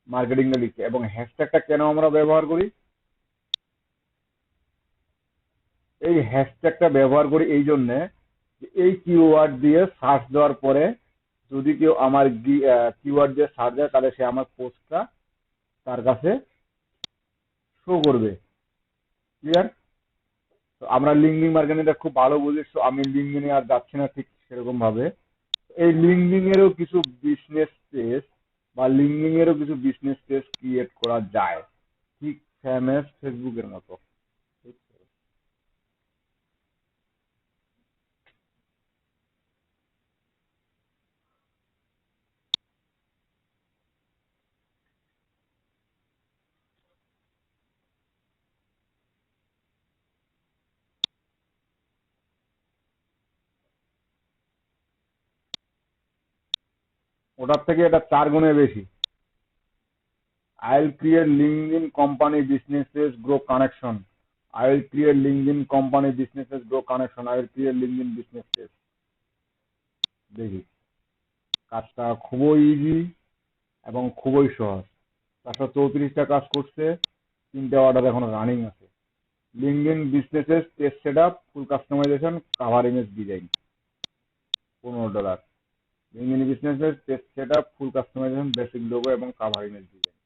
মার্কেটিংটা লিখছে। এবং হ্যাশট্যাগটা কেন আমরা ব্যবহার করি? এই হ্যাশট্যাগটা ব্যবহার করি এই জন্যে যে এই কিওয়ার্ড দিয়ে সার্চ দেওয়ার পরে যদি কেউ আমার কিওয়ার্ড দিয়ে সার্চ দেয়, তাহলে সে আমার পোস্টটা তার কাছে শো করবে। ক্লিয়ার? তো আমরা লিঙ্কডিন মার্কেটিংটা খুব ভালো বুঝি, তো আমি লিঙ্কডিনে আর যাচ্ছি না ঠিক সেরকম ভাবে। এই লিঙ্কডিন এরও কিছু বিজনেস পেজ বা লিঙ্কডিন এরও কিছু বিজনেস পেজ ক্রিয়েট করা যায়, ঠিক সেম এস ফেসবুকের মতো। ওটার থেকে এটা 4 গুণে বেশি। I'll create LinkedIn company businesses grow connection. I will create LinkedIn company businesses grow connection. I will create LinkedIn businesses। দেখি, কাজটা খুবই ইজি এবং খুবই সহজ। 434টা কাজ করছে, 3টে অর্ডার এখন রানিং আছে। LinkedIn businesses page setup full customization cover image design $15। LinkedIn businesses page setup full customization basic logo এবং cover image design.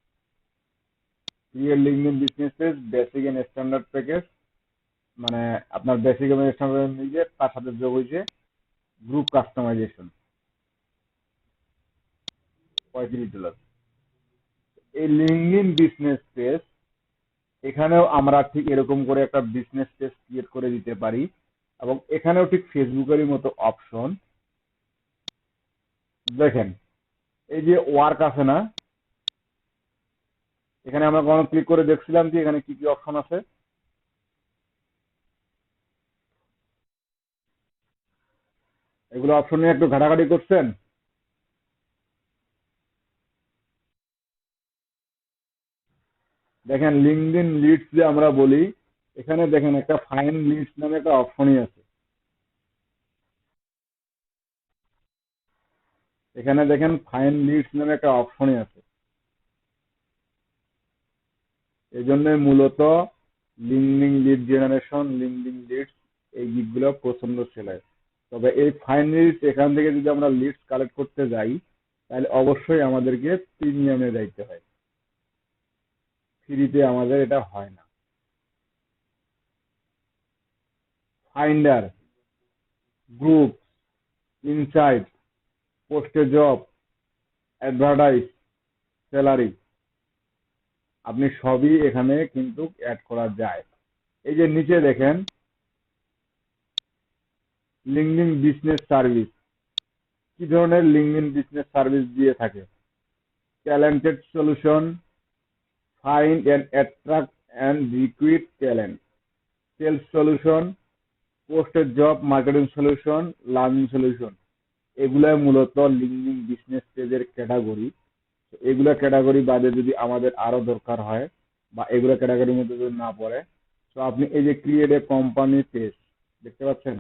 Create LinkedIn businesses basic and standard package, মানে আপনার বেসিক এবং স্ট্যান্ডার্ড মিলিয়ে তার সাথে যোগ হয়েছে গ্রুপ কাস্টমাইজেশন $35। এই লিঙ্কডইন বিজনেস পেজ, এখানেও আমরা ঠিক এরকম করে একটা বিজনেস পেজ ক্রিয়েট করে দিতে পারি এবং এখানেও ঠিক ফেসবুকেরই মতো অপশন দেখেন। এই যে ওয়ার্ক আছে না, এখানে আমরা কোনো ক্লিক করে দেখছিলাম যে এখানে কি কি অপশন আছে। এগুলো অপশন নিয়ে একটু ঘাটাঘাটি করছেন। দেখেন লিঙ্কডইন লিডস যে আমরা বলি, এখানে দেখেন একটা ফাইন লিডস নামে একটা অপশনই আছে। এখানে দেখেন ফাইন লিডস নামে একটা অপশনই আছে। এই জন্য মূলত LinkedIn lead generation, LinkedIn leads এই গিকগুলো প্রচন্ড সেল হয়। তবে এই ফাইন লিডস এখান থেকে যদি আমরা লিডস কালেক্ট করতে যাই, তাহলে অবশ্যই আমাদেরকে প্রিমিয়ামে যাইতে হয়, ফ্রিতে আমাদের এটা হয় না। ফাইন্ডার, গ্রুপ, ইনসাইট, পোস্টে জব, অ্যাডভার্টাইজ, স্যালারি, আপনি সবই এখানে কিন্তু অ্যাড করা যায়। এই যে নিচে দেখেন লিঙ্কডইন বিজনেস সার্ভিস, কি ধরনের লিঙ্কডইন বিজনেস সার্ভিস দিয়ে থাকে? Talented solution, find and attract and recruit talent, sales solution, posted job marketing solution, learning solution. এগুলাই মূলত লিঙ্কডইন বিজনেস পেজের ক্যাটাগরি। এগুলা ক্যাটাগরি বাদে যদি আমাদের আরো দরকার হয় বা এগুলা ক্যাটাগরির মধ্যে যদি না পড়ে, তো আপনি এই যে ক্রিয়েট এ কোম্পানি পেজ দেখতে পাচ্ছেন,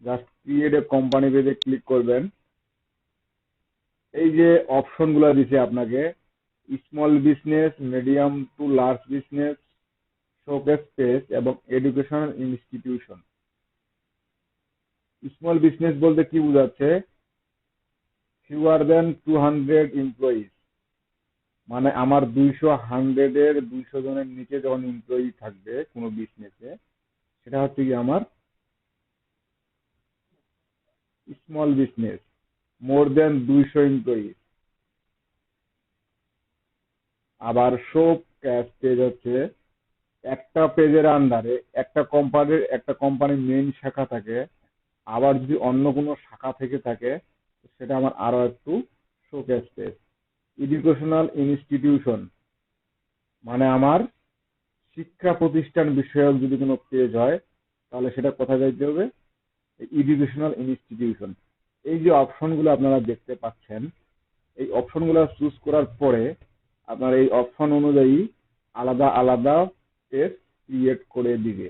জাস্ট ক্রিয়েট এ কোম্পানি পেজে ক্লিক করবেন। এই যে অপশন গুলা দিছে আপনাকে, small business, medium to large business, showcase page এবং এডুকেশনাল ইনস্টিটিউশন। স্মল বিজনেস বলতে কি বোঝাচ্ছে? ফিউয়ার দেন 200 এমপ্লয়িজ, মানে আমার 200 জনের নিচে যখন এমপ্লয়ি থাকবে কোনো বিজনেসে, সেটা হচ্ছে কি আমার স্মল বিজনেস। মোর দেন 200 এমপ্লয়ি। আবার শপ ক্যাশ পেজ হচ্ছে একটা পেজের আন্ডারে একটা কোম্পানির মেইন শাখা থাকে, আবার যদি অন্য কোনো শাখা থেকে থাকে সেটা আমার আরো একটু শোকেস পেজ। এডুকেশনাল ইনস্টিটিউশন, মানে আমার শিক্ষা প্রতিষ্ঠান বিষয়ক যদি কোনো পেজ হয়, তাহলে সেটা কোথায় যাইতে হবে? Educational institution. এই যে অপশনগুলো আপনারা দেখতে পাচ্ছেন, এই অপশনগুলো চুজ করার পরে আপনার এই অপশন অনুযায়ী আলাদা আলাদা পেজ ক্রিয়েট করে দিবে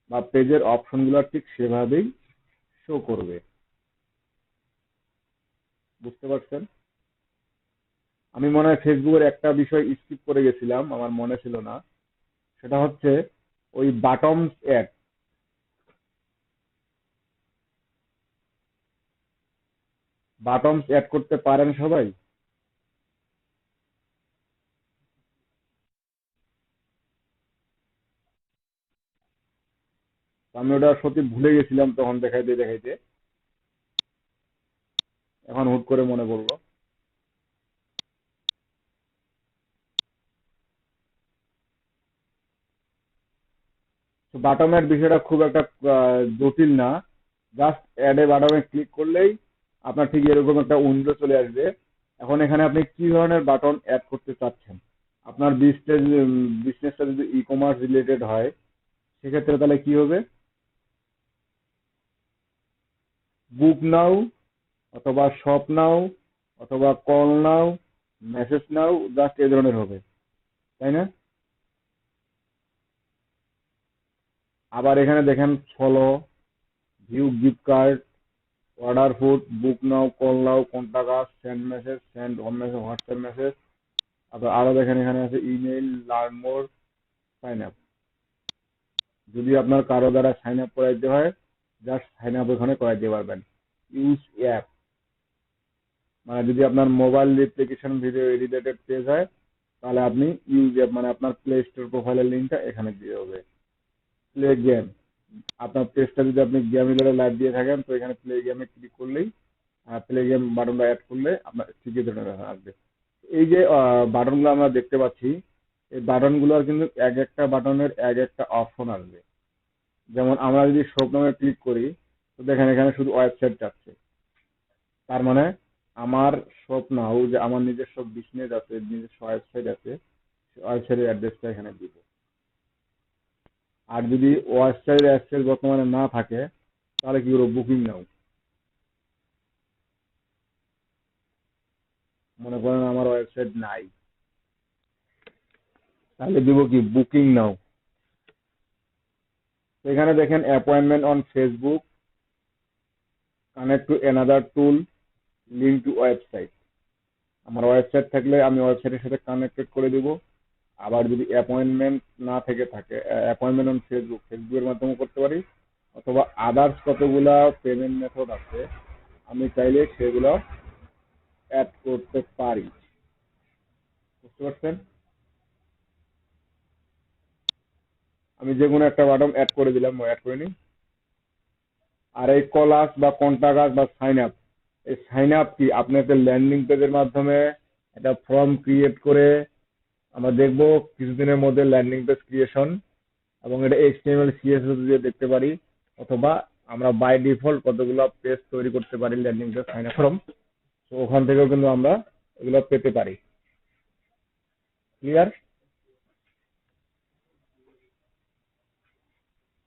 বা পেজের অপশনগুলো ঠিক সেভাবেই শো করবে। বুঝতে পারছেন? আমি মনে হয় ফেসবুকের একটা বিষয় স্কিপ করে গেছিলাম, আমার মনে ছিল না। সেটা হচ্ছে ওই বাটমস অ্যাড। বাটমস অ্যাড করতে পারেন সবাই? আমি ওটা সত্যি ভুলে গেছিলাম তখন দেখাইতে দেখাইতে, এখন হুট করে মনে পড়লো। তো বাটম অ্যাড বিষয়টা খুব একটা জটিল না। জাস্ট অ্যাড এ বাটমে ক্লিক করলেই আপনার ঠিক এরকম একটা উইন্ডো চলে আসবে। এখন এখানে আপনি কি ধরনের বাটন অ্যাড করতে চাচ্ছেন? আপনার বিজনেসটা যদি ই কমার্স রিলেটেড হয়, সেক্ষেত্রে তাহলে কি হবে? বুক নাও, অথবা শপ নাও, অথবা call now, message now, just এই ধরনের হবে, তাই না? আবার এখানে দেখেন follow, view gift card, order food, book now, call now, contact us, send message, send message, WhatsApp message. তারপর আরো দেখেন এখানে আছে email, learn more, sign up. যদি আপনার কারো দ্বারা সাইন আপ করাইতে হয়, জাস্ট সাইন আপ ওখানে করাইতে পারবেন। ইউজ অ্যাপ, মানে যদি আপনার mobile application video related page হয়, তাহলে আপনি ইউজ অ্যাপ মানে আপনার প্লে স্টোর প্রোফাইলের লিঙ্কটা এখানে দিয়ে হবে। প্লে গেম, আপনার পেজটা যদি আপনি গেম রিলেটেড লাইভ দিয়ে থাকেন, তো এখানে প্লে গেমে ক্লিক করলেই প্লে গেম বাটনটা অ্যাড করলে আপনার ঠিকই ধরে আসবে। এই যে বাটনগুলো আমরা দেখতে পাচ্ছি, এই বাটনগুলোর কিন্তু এক একটা বাটনের এক একটা অপশন আসবে। যেমন আমরা যদি শপ নামে ক্লিক করি, তো দেখেন এখানে শুধু ওয়েবসাইট যাচ্ছে। তার মানে আমার শপ নাও, যে আমার নিজস্ব বিজনেস আছে, নিজস্ব ওয়েবসাইট আছে, ওয়েবসাইটের অ্যাড্রেসটা এখানে দিব। আর যদি ওয়েবসাইটের অ্যাক্সেস বর্তমানে না থাকে, তাহলে কি করবো, বুকিং নাও। মনে করেন আমার ওয়েবসাইট নাই, তাহলে দিব কি, বুকিং নাও। এখানে দেখেন appointment on Facebook, connect to another tool, link to website. আমার ওয়েবসাইট থাকলে আমি ওয়েবসাইটের সাথে কানেক্টেড করে দিব। আবার যদি অ্যাপয়েন্টমেন্ট না থেকে থাকে, অ্যাপয়েন্টমেন্ট অন ফেসবুক, ফেসবুকের মাধ্যমে করতে পারি, অথবা আদার্স কতগুলা পেমেন্ট মেথড আছে, আমি চাইলে সেগুলো অ্যাড করতে পারি। বুঝতে পারছেন? আমি যে কোনো একটা বাটন অ্যাড করে দিলাম, অ্যাড করে নিই। আর এই কলাস বা কন্টাক্ট বা সাইন আপ, এই সাইন আপ কি, আপনি একটা ল্যান্ডিং পেজের মাধ্যমে একটা ফর্ম ক্রিয়েট করে, আমরা দেখবো কিছুদিনের মধ্যে ল্যান্ডিং পেজ ক্রিয়েশন, এবং এটা এইচটিএমএল সিএসএস দিয়ে দেখতে পারি, অথবা আমরা বাই ডিফল্ট কতগুলো পেজ তৈরি করতে পারি landing page sign up form, তো ওখান থেকেও কিন্তু আমরা এগুলো পেতে পারি। ক্লিয়ার?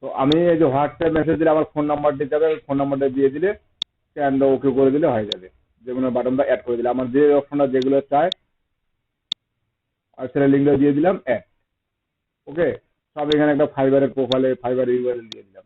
তো আমি এই যে হোয়াটসঅ্যাপ মেসেজ দিলে আমার ফোন নাম্বার দিতে হবে, ফোন নাম্বারটা দিয়ে দিলে স্ক্যান ওকে করে দিলে হয়ে যাবে। যেগুলো বাটনটা অ্যাড করে দিলে, আমার যে অপশনটা যেগুলো চাই, আর সেটা লিঙ্কটা দিয়ে দিলাম, অ্যাড। ওকে, সব এখানে একটা ফাইবারের প্রোফাইলে ফাইবার ইউআরএল দিয়ে দিলাম।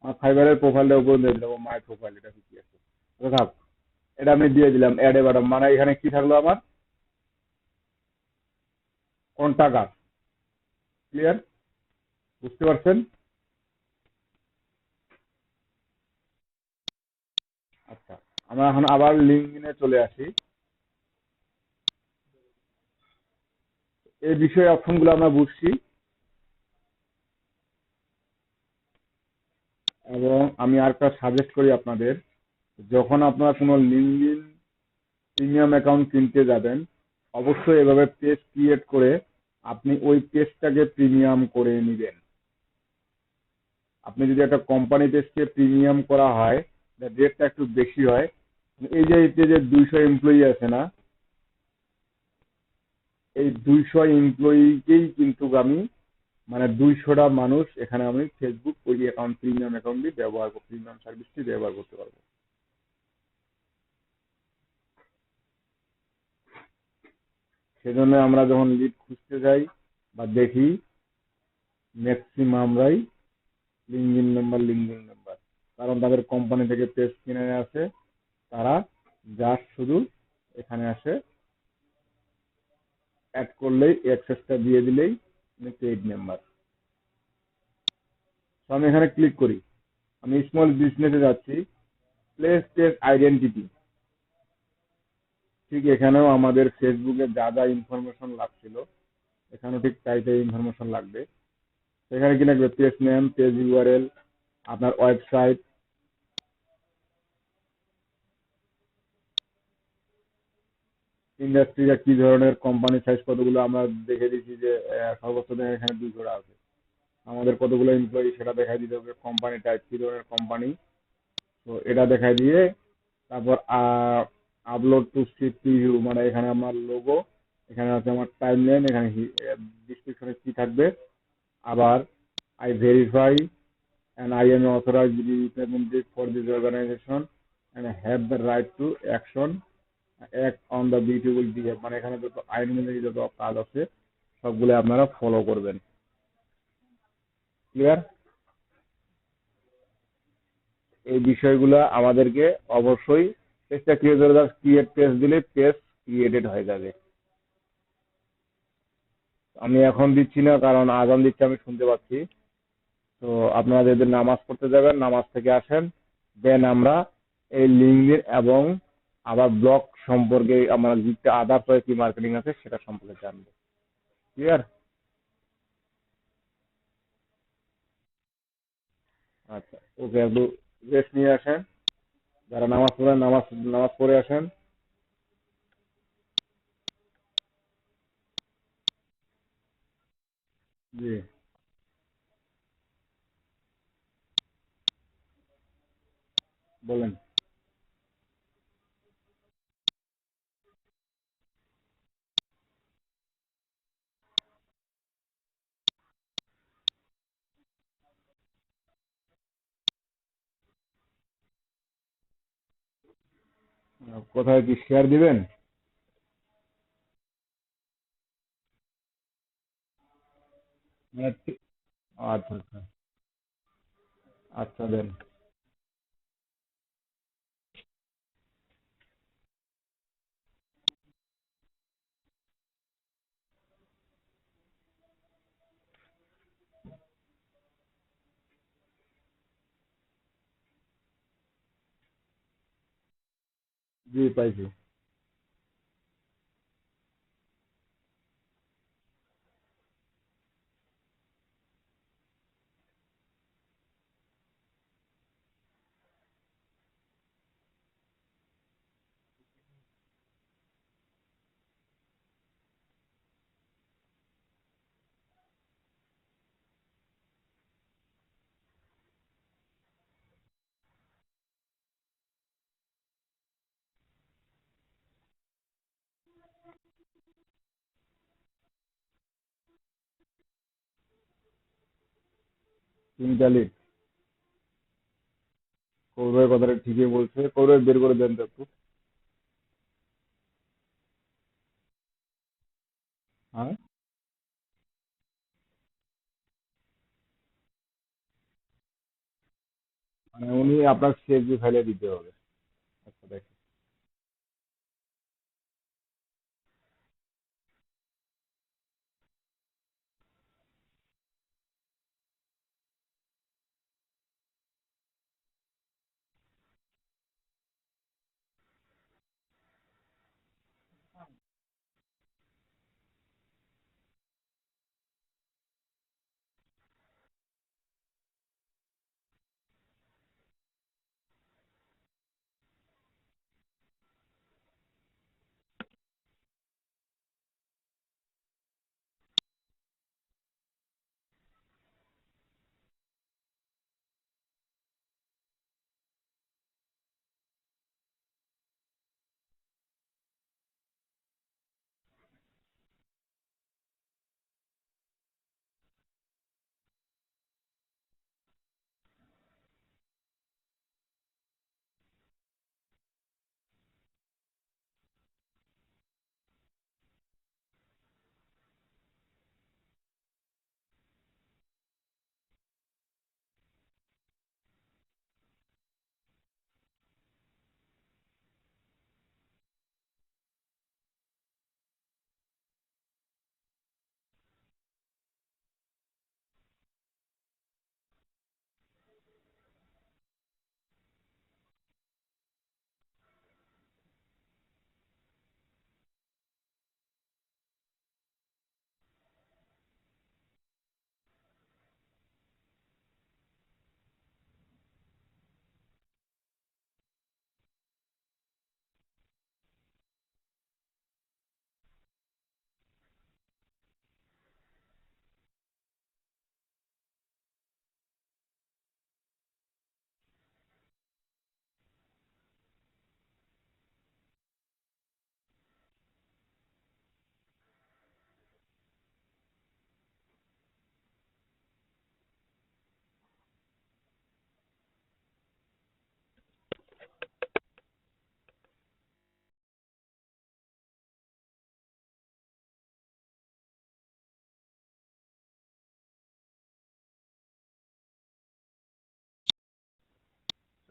আমার ফাইবারের প্রোফাইলটা উপরে দিয়ে দিলাম, মাই প্রোফাইল, এটা কি আছে, থাক। এটা আমি দিয়ে দিলাম অ্যাড এ বাটন, মানে এখানে কি থাকলো, আমার কন্টাক্ট। ক্লিয়ার? বুঝতে পারছেন? আচ্ছা, আমরা এখন আবার লিঙ্কডইনে চলে আসি। এই বিষয়ে অপশনগুলো আমরা বুঝছি, এবং আমি আরেকটা সাজেস্ট করি আপনাদের, যখন আপনারা কোনো লিঙ্কডইন প্রিমিয়াম অ্যাকাউন্ট কিনতে যাবেন, অবশ্যই এভাবে পেজ ক্রিয়েট করে আপনি ওই পেজটাকে প্রিমিয়াম করে নেবেন। আপনি যদি একটা কোম্পানি পেজকে প্রিমিয়াম করা হয়, রেটটা একটু বেশি হয়। এই যে এতে যে 200 এমপ্লয়ি আছে না, এই 200 এমপ্লয়িকেই কিন্তু আমি, মানে 200টা মানুষ এখানে আমি ফেসবুক ওই অ্যাকাউন্ট প্রিমিয়াম অ্যাকাউন্টটি ব্যবহার করতে, প্রিমিয়াম সার্ভিসটি ব্যবহার করতে পারবো। সেজন্য আমরা যখন লিড খুঁজতে যাই বা দেখি, ম্যাক্সিমামরাই লিঙ্কডিন নাম্বার, কারণ তাদের কোম্পানি থেকে পেজ কিনে আসে, তারা জাস্ট শুধু এখানে আসে, অ্যাড করলেই অ্যাক্সেসটা দিয়ে দিলেই পেইড মেম্বার। তো আমি এখানে ক্লিক করি, আমি স্মল বিজনেসে যাচ্ছি, প্লেস পেজ আইডেন্টিটি। ঠিক এখানেও আমাদের ফেসবুকে যা যা ইনফরমেশন লাগছিল, এখানেও ঠিক তাই তাই ইনফরমেশন লাগবে। এখানে কি লাগবে, পেজ নেম, পেজ ইউআরএল, আপনার ওয়েবসাইট, ইন্ডাস্ট্রিটা কি ধরনের, কোম্পানি সাইজ কতগুলো, আমরা দেখে দিচ্ছি যে সর্বোচ্চ দেখেন এখানে 200টা আছে। আমাদের কতগুলো এমপ্লয়ি সেটা দেখাই দিতে হবে, কোম্পানি টাইপ কি ধরনের কোম্পানি, তো এটা দেখাই দিয়ে, তারপর আপলোড টু সিট প্রিভিউ, মানে এখানে আমার লোগো, এখানে আছে আমার টাইমলাইন, এখানে ডিসক্রিপশনে কি থাকবে, আবার I verify and I am authorized representative for this organization and I have the right to act on the suitable behalf, মানে এখানে যত আইন অনুযায়ী যত কাজ আছে সবগুলো আপনারা ফলো করবেন। ক্লিয়ার? এই বিষয়গুলো আমাদেরকে অবশ্যই পেজটা ক্রিয়েট করে জাস্ট ক্রিয়েট পেজ দিলে পেজ ক্রিয়েটেড হয়ে যাবে। আমি এখন দিচ্ছি না কারণ আজান দিচ্ছে আমি শুনতে পাচ্ছি। তো আপনারা যদি নামাজ পড়তে যাবেন নামাজ থেকে আসেন, দেন আমরা এই লিঙ্কডিন এবং আবার ব্লগ সম্পর্কে আমরা যেটা আদার্স কি মার্কেটিং আছে সেটা সম্পর্কে জানবো। ক্লিয়ার? আচ্ছা, ওকে, একটু রেস্ট নিয়ে আসেন। যারা নামাজ পড়েন নামাজ নামাজ পড়ে আসেন। জি, বলেন। কোথায় কি শেয়ার দিবেন? আচ্ছা আচ্ছা আচ্ছা, দেন। জি, পাইছি। তিনটা লিড। কৌরবের কথাটা ঠিকই বলছে, কৌরব বের করে দেন তো একটু। হ্যাঁ, মানে উনি আপনার সিএসভি ফাইলে দিতে হবে। আচ্ছা, দেখেন।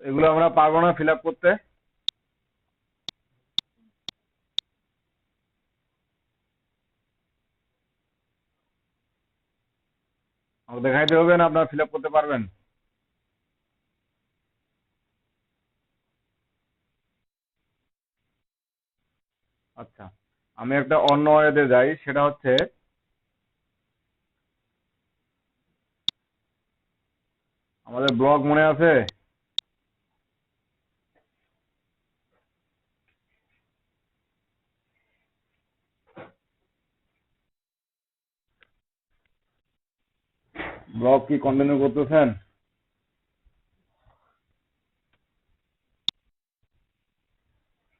এগুলো আমরা পারবো না ফিল আপ করতে। আমাকে দেখাইতে হবে না, আপনারা ফিল আপ করতে পারবেন? আচ্ছা, আমি একটা অন্য ওয়েতে যাই, সেটা হচ্ছে আমাদের ব্লগ মনে আছে? ব্লগ কি কন্টিনিউ করতেছেন?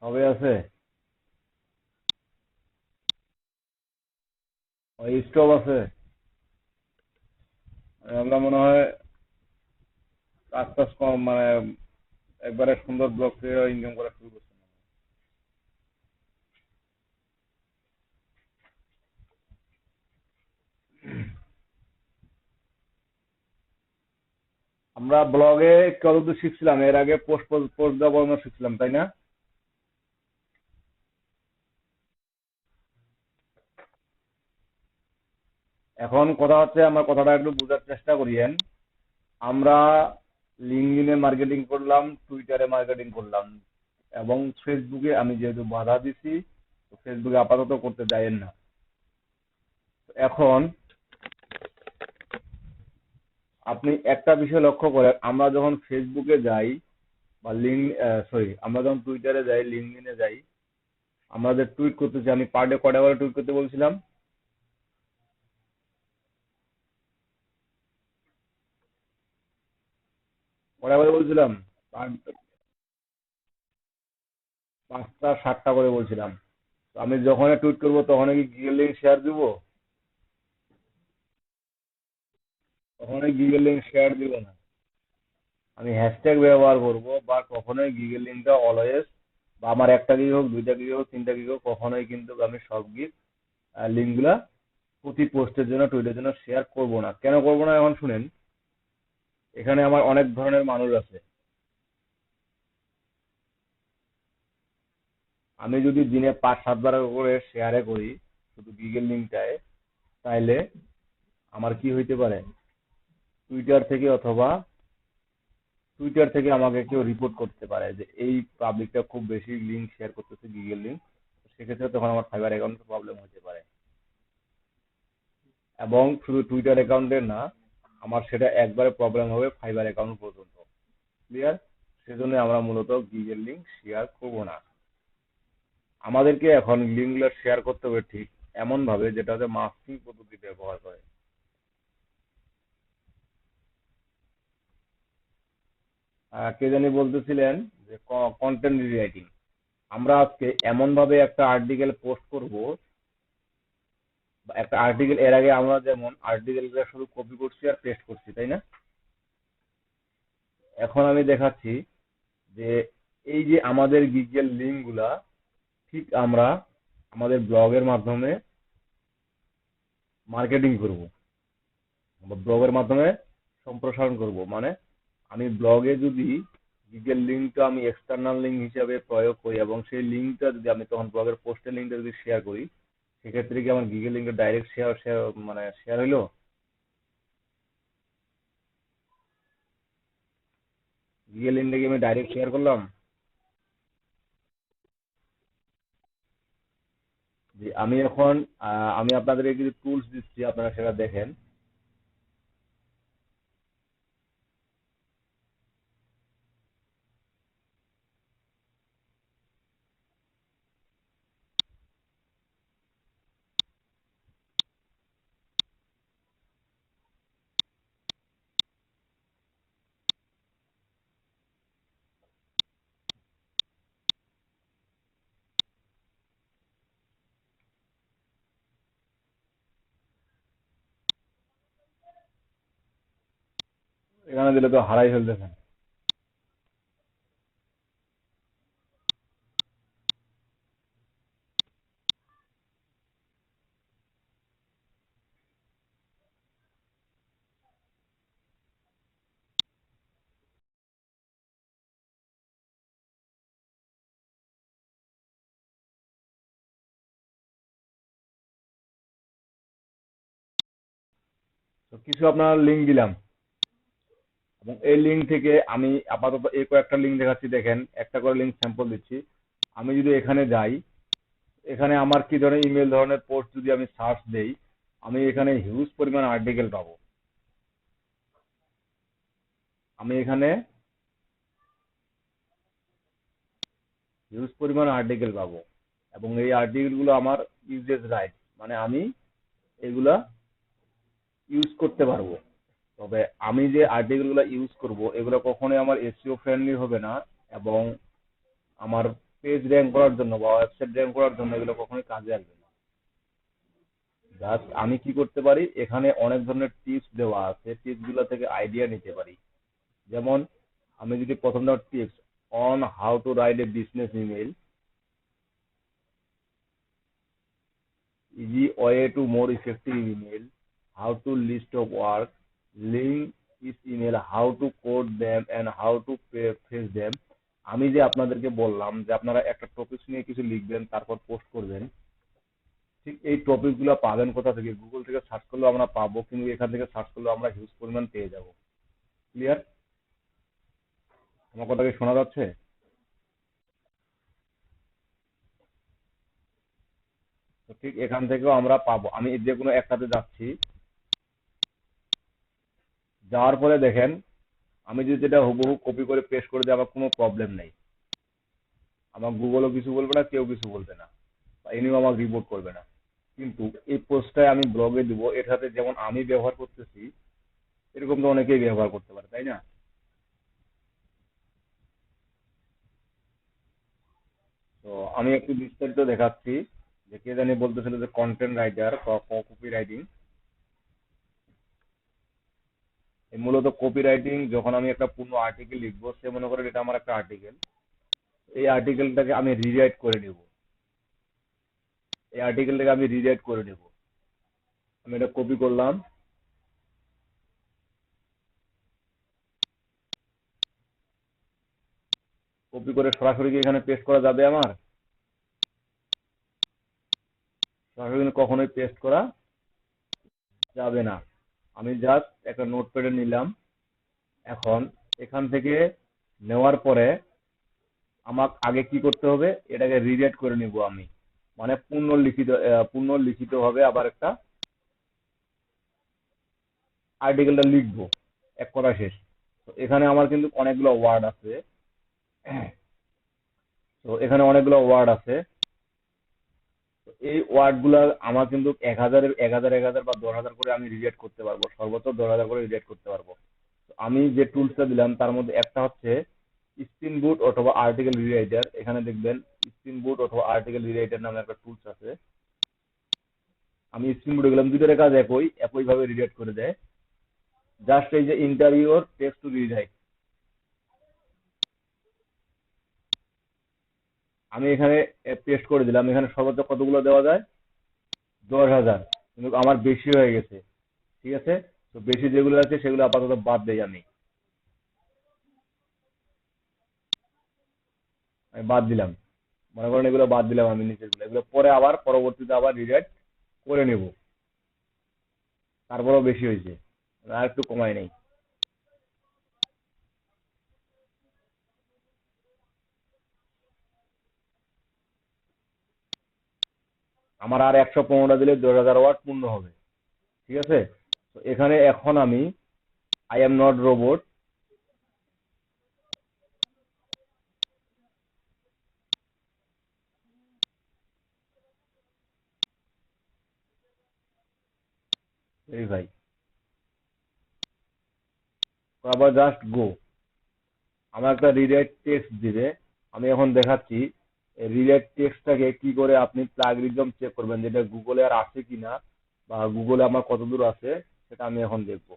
সবাই আছে? ওই স্টপ আছে? আমরা মনে হয় কাজ টাজ কম, মানে একবারে সুন্দর ব্লগ থেকে ইনকাম করা শুরু করছি। আমরা ব্লগে কতদূর শিখছিলাম? এর আগে পোস্ট পোস্ট দেওয়া বানানো শিখছিলাম, তাই না? এখন কথা হচ্ছে, আমার কথাটা একটু বোঝার চেষ্টা করিয়েন। আমরা লিঙ্কডইনে মার্কেটিং করলাম, টুইটারে মার্কেটিং করলাম, এবং ফেসবুকে আমি যেহেতু বাধা দিছি, তো ফেসবুকে আপাতত করতে দেয়েন না। এখন আপনি একটা বিষয় লক্ষ্য করেন, আমরা যখন ফেসবুকে যাই বা আমরা যখন টুইটারে যাই, লিঙ্কডইনে যাই, আমরা যে টুইট করতেছি, আমি পার ডে কয়টা করে টুইট করতে বলছিলাম? কয়টা করে বলছিলাম? 5টা 7টা করে বলছিলাম। তো আমি যখন টুইট করবো তখন কি গুগল লিঙ্ক শেয়ার দিব? তখন গুগল লিঙ্ক শেয়ার দিব না। আমি হ্যাশট্যাগ ব্যবহার করব, বা কখনোই গুগল লিঙ্কটা অলওয়েজ, বা আমার একটা গিগ হোক, দুইটা গিগ হোক, তিনটা গিগ হোক, কখনোই কিন্তু আমি সব গিগ লিঙ্কগুলা প্রতি পোস্টের জন্য, টুইটের জন্য শেয়ার করব না। কেন করব না এখন শুনেন। এখানে আমার অনেক ধরনের মানুষ আছে। আমি যদি দিনে 5-7 বার করে শেয়ারে করি শুধু গুগল লিঙ্কটায়, তাইলে আমার কি হইতে পারে, টুইটার থেকে অথবা টুইটার থেকে আমাকে কেউ রিপোর্ট করতে পারে যে এই পাবলিকটা খুব বেশি লিঙ্ক শেয়ার করতেছে, গুগল লিঙ্ক। সেক্ষেত্রে তখন আমার ফাইবার অ্যাকাউন্টে প্রবলেম হতে পারে। এবং শুধু টুইটার অ্যাকাউন্টে না, আমার সেটা একবারে প্রবলেম হবে ফাইবার অ্যাকাউন্ট পর্যন্ত। ক্লিয়ার? সেজন্য আমরা মূলত গুগল লিঙ্ক শেয়ার করব না। আমাদেরকে এখন লিঙ্কগুলো শেয়ার করতে হবে ঠিক এমন ভাবে যেটা হচ্ছে মাস্কিং পদ্ধতি ব্যবহার করে। কে জানি বলতেছিলেন যে কন্টেন্ট রিরাইটিং। আমরা আজকে এমন ভাবে একটা আর্টিকেল পোস্ট করব, বা একটা আর্টিকেল, এর আগে আমরা যেমন আর্টিকেলটা শুধু কপি করছি আর পেস্ট করছি, তাই না? এখন আমি দেখাচ্ছি যে এই যে আমাদের গুগল লিঙ্ক গুলা ঠিক আমরা আমাদের ব্লগের মাধ্যমে মার্কেটিং করব, বা ব্লগের মাধ্যমে সম্প্রসারণ করব। মানে আমি ব্লগে যদি গুগল লিঙ্কটা আমি এক্সটার্নাল লিঙ্ক হিসাবে প্রয়োগ করি, এবং সেই লিঙ্কটা যদি আমি তখন ব্লগের পোস্টের লিঙ্কটা যদি শেয়ার করি, সেক্ষেত্রে কি আমার গুগল লিঙ্কটা ডাইরেক্ট শেয়ার শেয়ার মানে শেয়ার হইলো? গুগল লিঙ্কটা কি আমি ডাইরেক্ট শেয়ার করলাম? যে আমি এখন আমি আপনাদেরকে কিছু টুলস দিচ্ছি, আপনারা সেটা দেখেন। এখানে দিলে তো হারাই ফেলতেছেন। তো কিছু আপনার লিঙ্ক দিলাম এবং এই লিঙ্ক থেকে আমি আপাতত এই কয়েকটা লিঙ্ক দেখাচ্ছি, দেখেন একটা করে লিঙ্ক স্যাম্পল দিচ্ছি। আমি যদি এখানে যাই, এখানে আমার কি ধরনের ইমেল ধরনের পোস্ট যদি আমি সার্চ দেই, আমি এখানে হিউজ পরিমাণ আর্টিকেল পাবো। আমি এখানে হিউজ পরিমাণ আর্টিকেল পাবো এবং এই আর্টিকেলগুলো আমার ইউজেস রাইট, মানে আমি এগুলা ইউজ করতে পারবো। তবে আমি যে আর্টিকেলগুলো ইউজ করব এগুলো কখনোই আমার এসইও ফ্রেন্ডলি হবে না এবং আমার পেজ র্যাঙ্ক করার জন্য বা ওয়েবসাইট র্যাঙ্ক করার জন্য এগুলো কখনোই কাজে আসবে না। জাস্ট আমি কি করতে পারি, এখানে অনেক ধরনের টিপস দেওয়া আছে, টিপসগুলো থেকে আইডিয়া নিতে পারি। যেমন আমি যদি প্রথম দেওয়ার tips on how to write a business email, easy way to more effective email, how to list of work, link is email, how to code them and how to phrase them। আমি যে আপনাদেরকে বললাম যে আপনারা একটা টপিক নিয়ে কিছু লিখবেন তারপর পোস্ট করবেন, ঠিক এই টপিক গুলো পাবেন কোথা থেকে? গুগল থেকে সার্চ করলেও আমরা পাবো, কিন্তু এখান থেকে সার্চ করলেও আমরা হিউজ পরিমাণ পেয়ে যাব। ক্লিয়ার? আমার কথা কি শোনা যাচ্ছে? তো ঠিক এখান থেকেও আমরা পাবো। আমি যে কোনো একটাতে যাচ্ছি, যাওয়ার পরে দেখেন আমি যদি এটা হুবহু কপি করে পেস্ট করে দিই আমার কোনো প্রবলেম নেই। আমার গুগলও কিছু বলবে না, কেউ কিছু বলবে না, বা এনিও আমাকে রিপোর্ট করবে না। কিন্তু এই পোস্টটাই আমি ব্লগে দিব, এর সাথে যেমন আমি ব্যবহার করতেছি এরকম তো অনেকেই ব্যবহার করতে পারে, তাই না? তো আমি একটু বিস্তারিত দেখাচ্ছি যে কে জানি বলতেছিল যে কন্টেন্ট রাইটার বা কপি রাইটিং। এই মূলত কপি রাইটিং, যখন আমি একটা পূর্ণ আর্টিকেল লিখবো, সে মনে করেন এটা আমার একটা আর্টিকেল, এই আর্টিকেলটাকে আমি রিরাইট করে নেব, এই আর্টিকেলটাকে আমি রিরাইট করে নেব। আমি এটা কপি করলাম, কপি করে সরাসরি কি এখানে পেস্ট করা যাবে? আমার সরাসরি কিন্তু কখনোই পেস্ট করা যাবে না। আমি জাস্ট একটা নোটপ্যাডে নিলাম। এখন এখান থেকে নেওয়ার পরে আমাকে আগে কি করতে হবে, এটাকে রিরাইট করে নিব আমি, মানে পূর্ণ লিখিত ভাবে আবার একটা আর্টিকেলটা লিখবো, এক কথা শেষ। তো এখানে আমার কিন্তু অনেকগুলো ওয়ার্ড আছে, তো এখানে অনেকগুলো ওয়ার্ড আছে। তো এই ওয়ার্ড গুলা আমার কিন্তু 1000 বা 10,000 করে আমি রিডাইট করতে পারবো, সর্বোচ্চ 10,000 করে রিডাইট করতে পারবো। তো আমি যে টুলসটা দিলাম তার মধ্যে একটা হচ্ছে স্পিন বুট অথবা আর্টিকেল রিরাইটার। এখানে দেখবেন স্পিন বুট অথবা আর্টিকেল রিরাইটার নামে একটা টুলস আছে। আমি স্পিন বুটে গেলাম, দুইটার কাজ একই ভাবে রিডাইট করে দেয়। জাস্ট এই যে ইন্টারভিউর টেক্সট টু রিরাইট, আমি এখানে পেস্ট করে দিলাম। এখানে সর্বোচ্চ কতগুলো দেওয়া যায়? 10,000, কিন্তু আমার বেশি হয়ে গেছে। ঠিক আছে, তো বেশি যেগুলো আছে সেগুলো আপাতত বাদ দেই। আমি বাদ দিলাম, মনে করেন এগুলো বাদ দিলাম আমি, নিচের গুলো এগুলো পরে আবার পরবর্তীতে আবার রিডাইট করে নেব। তারপরেও বেশি হয়েছে, আর একটু কমাই নেই। আমার আর 115টা দিলে 10,000 ওয়াট পূর্ণ হবে। ঠিক আছে, তো এখানে এখন আমি I am not robot, verify, আবার জাস্ট গো। আমার একটা রিডাইট টেক্সট দিবে। আমি এখন দেখাচ্ছি রিডাইট টেক্সটটাকে কি করে আপনি প্লাগরিদম চেক করবেন, যেটা গুগলে আর আছে কিনা বা গুগলে আমার কত দূর আছে সেটা আমি এখন দেখবো।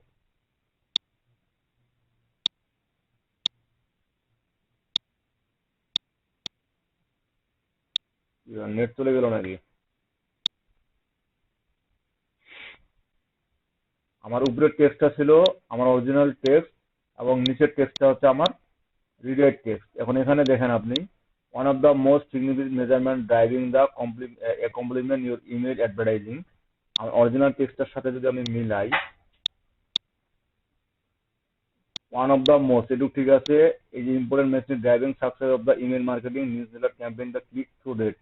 নেট চলে গেল নাকি? আমার উপরের টেক্সটটা ছিল আমার অরিজিনাল টেক্সট এবং নিচের টেক্সটটা হচ্ছে আমার রিডাইট টেক্সট। এখন এখানে দেখেন আপনি, one of the most significant measurement driving the compliment your image advertising. আমার অরিজিনাল টেক্সটের সাথে যদি আমি মিলাই, ওয়ান অফ দ্য মোস্ট, এটুকু ঠিক আছে। এই যে important message driving success of the email marketing news letter campaign the click through rate.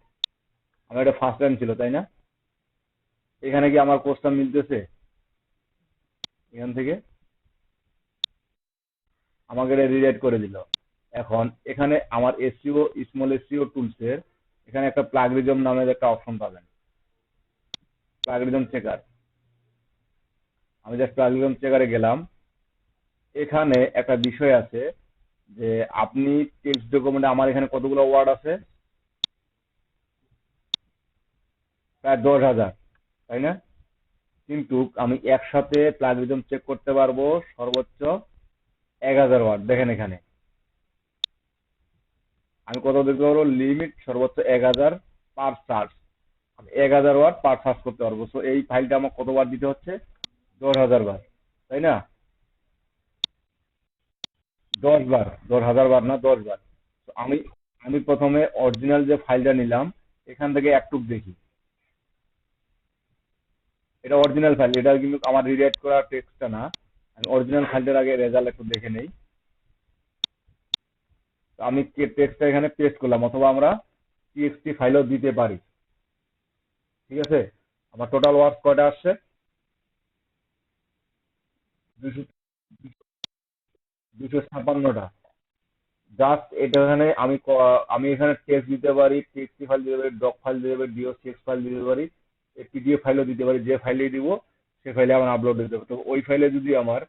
আমার এটা ফার্স্ট টাইম ছিল, তাই না? এখানে কি আমার কোর্সটা মিলতেছে? এখান থেকে আমাকে এটা রিরাইট করে দিল। এখন এখানে আমার এসইও স্মল এসইও টুলসের এখানে একটা প্লাগরিজম নামের একটা অপশন পাবেন, প্লাগরিজম চেকার। আমি জাস্ট প্লাগরিজম চেকারে গেলাম। এখানে একটা বিষয় আছে যে আপনি টেক্সট ডকুমেন্টে, আমার এখানে কতগুলো ওয়ার্ড আছে? প্রায় 10,000, তাই না? কিন্তু আমি একসাথে প্লাগরিজম চেক করতে পারবো সর্বোচ্চ 1,000 ওয়ার্ড। দেখেন এখানে আমি কত দেখতে পারবো, লিমিট সর্বোচ্চ 1,000 পার সার্চ। আমি 1,000 ওয়ার্ড পার সার্চ করতে পারবো। সো এই ফাইলটা আমার কতবার দিতে হচ্ছে? 10,000 বার, তাই না? 10 বার, 10,000 বার না, 10 বার। তো আমি আমি প্রথমে অরিজিনাল যে ফাইলটা নিলাম এখান থেকে একটুক দেখি। এটা অরিজিনাল ফাইল, এটা কিন্তু আমার রিরাইট করা টেক্সটটা না। আমি অরিজিনাল ফাইলটার আগে রেজাল্ট একটু দেখে নেই। তো আমি টেক্সটটা এখানে পেস্ট করলাম, অথবা আমরা টিএক্সটি ফাইলও দিতে পারি। ঠিক আছে, আমার টোটাল ওয়ার্ড কয়টা আসছে? 256টা। জাস্ট এটা এখানে আমি এখানে টেক্সট দিতে পারি, টিএক্সটি ফাইল দিতে পারি, ডক ফাইল দিতে পারি, ডিওসিএক্স ফাইল দিতে পারি, পিডিএফ ফাইলও দিতে পারি। যে ফাইলে দিব সে ফাইলে আমার আপলোড দিতে হবে। তো ওই ফাইলে যদি আমার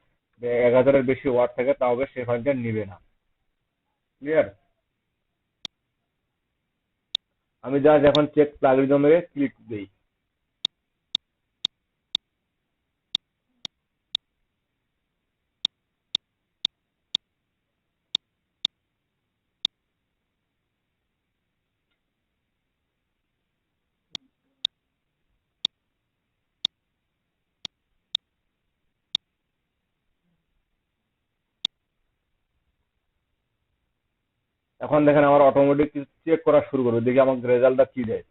1,000-এর বেশি ওয়ার্ড থাকে তাহলে সে ফাইলটা নিবে না। ক্লিয়ার? আমি জাস্ট এখন চেক প্লাগরিজমে ক্লিক দিই। এখন দেখেন আমার অটোমেটিক চেক করা শুরু করবে, দেখি আমার রেজাল্টটা কি দেয়।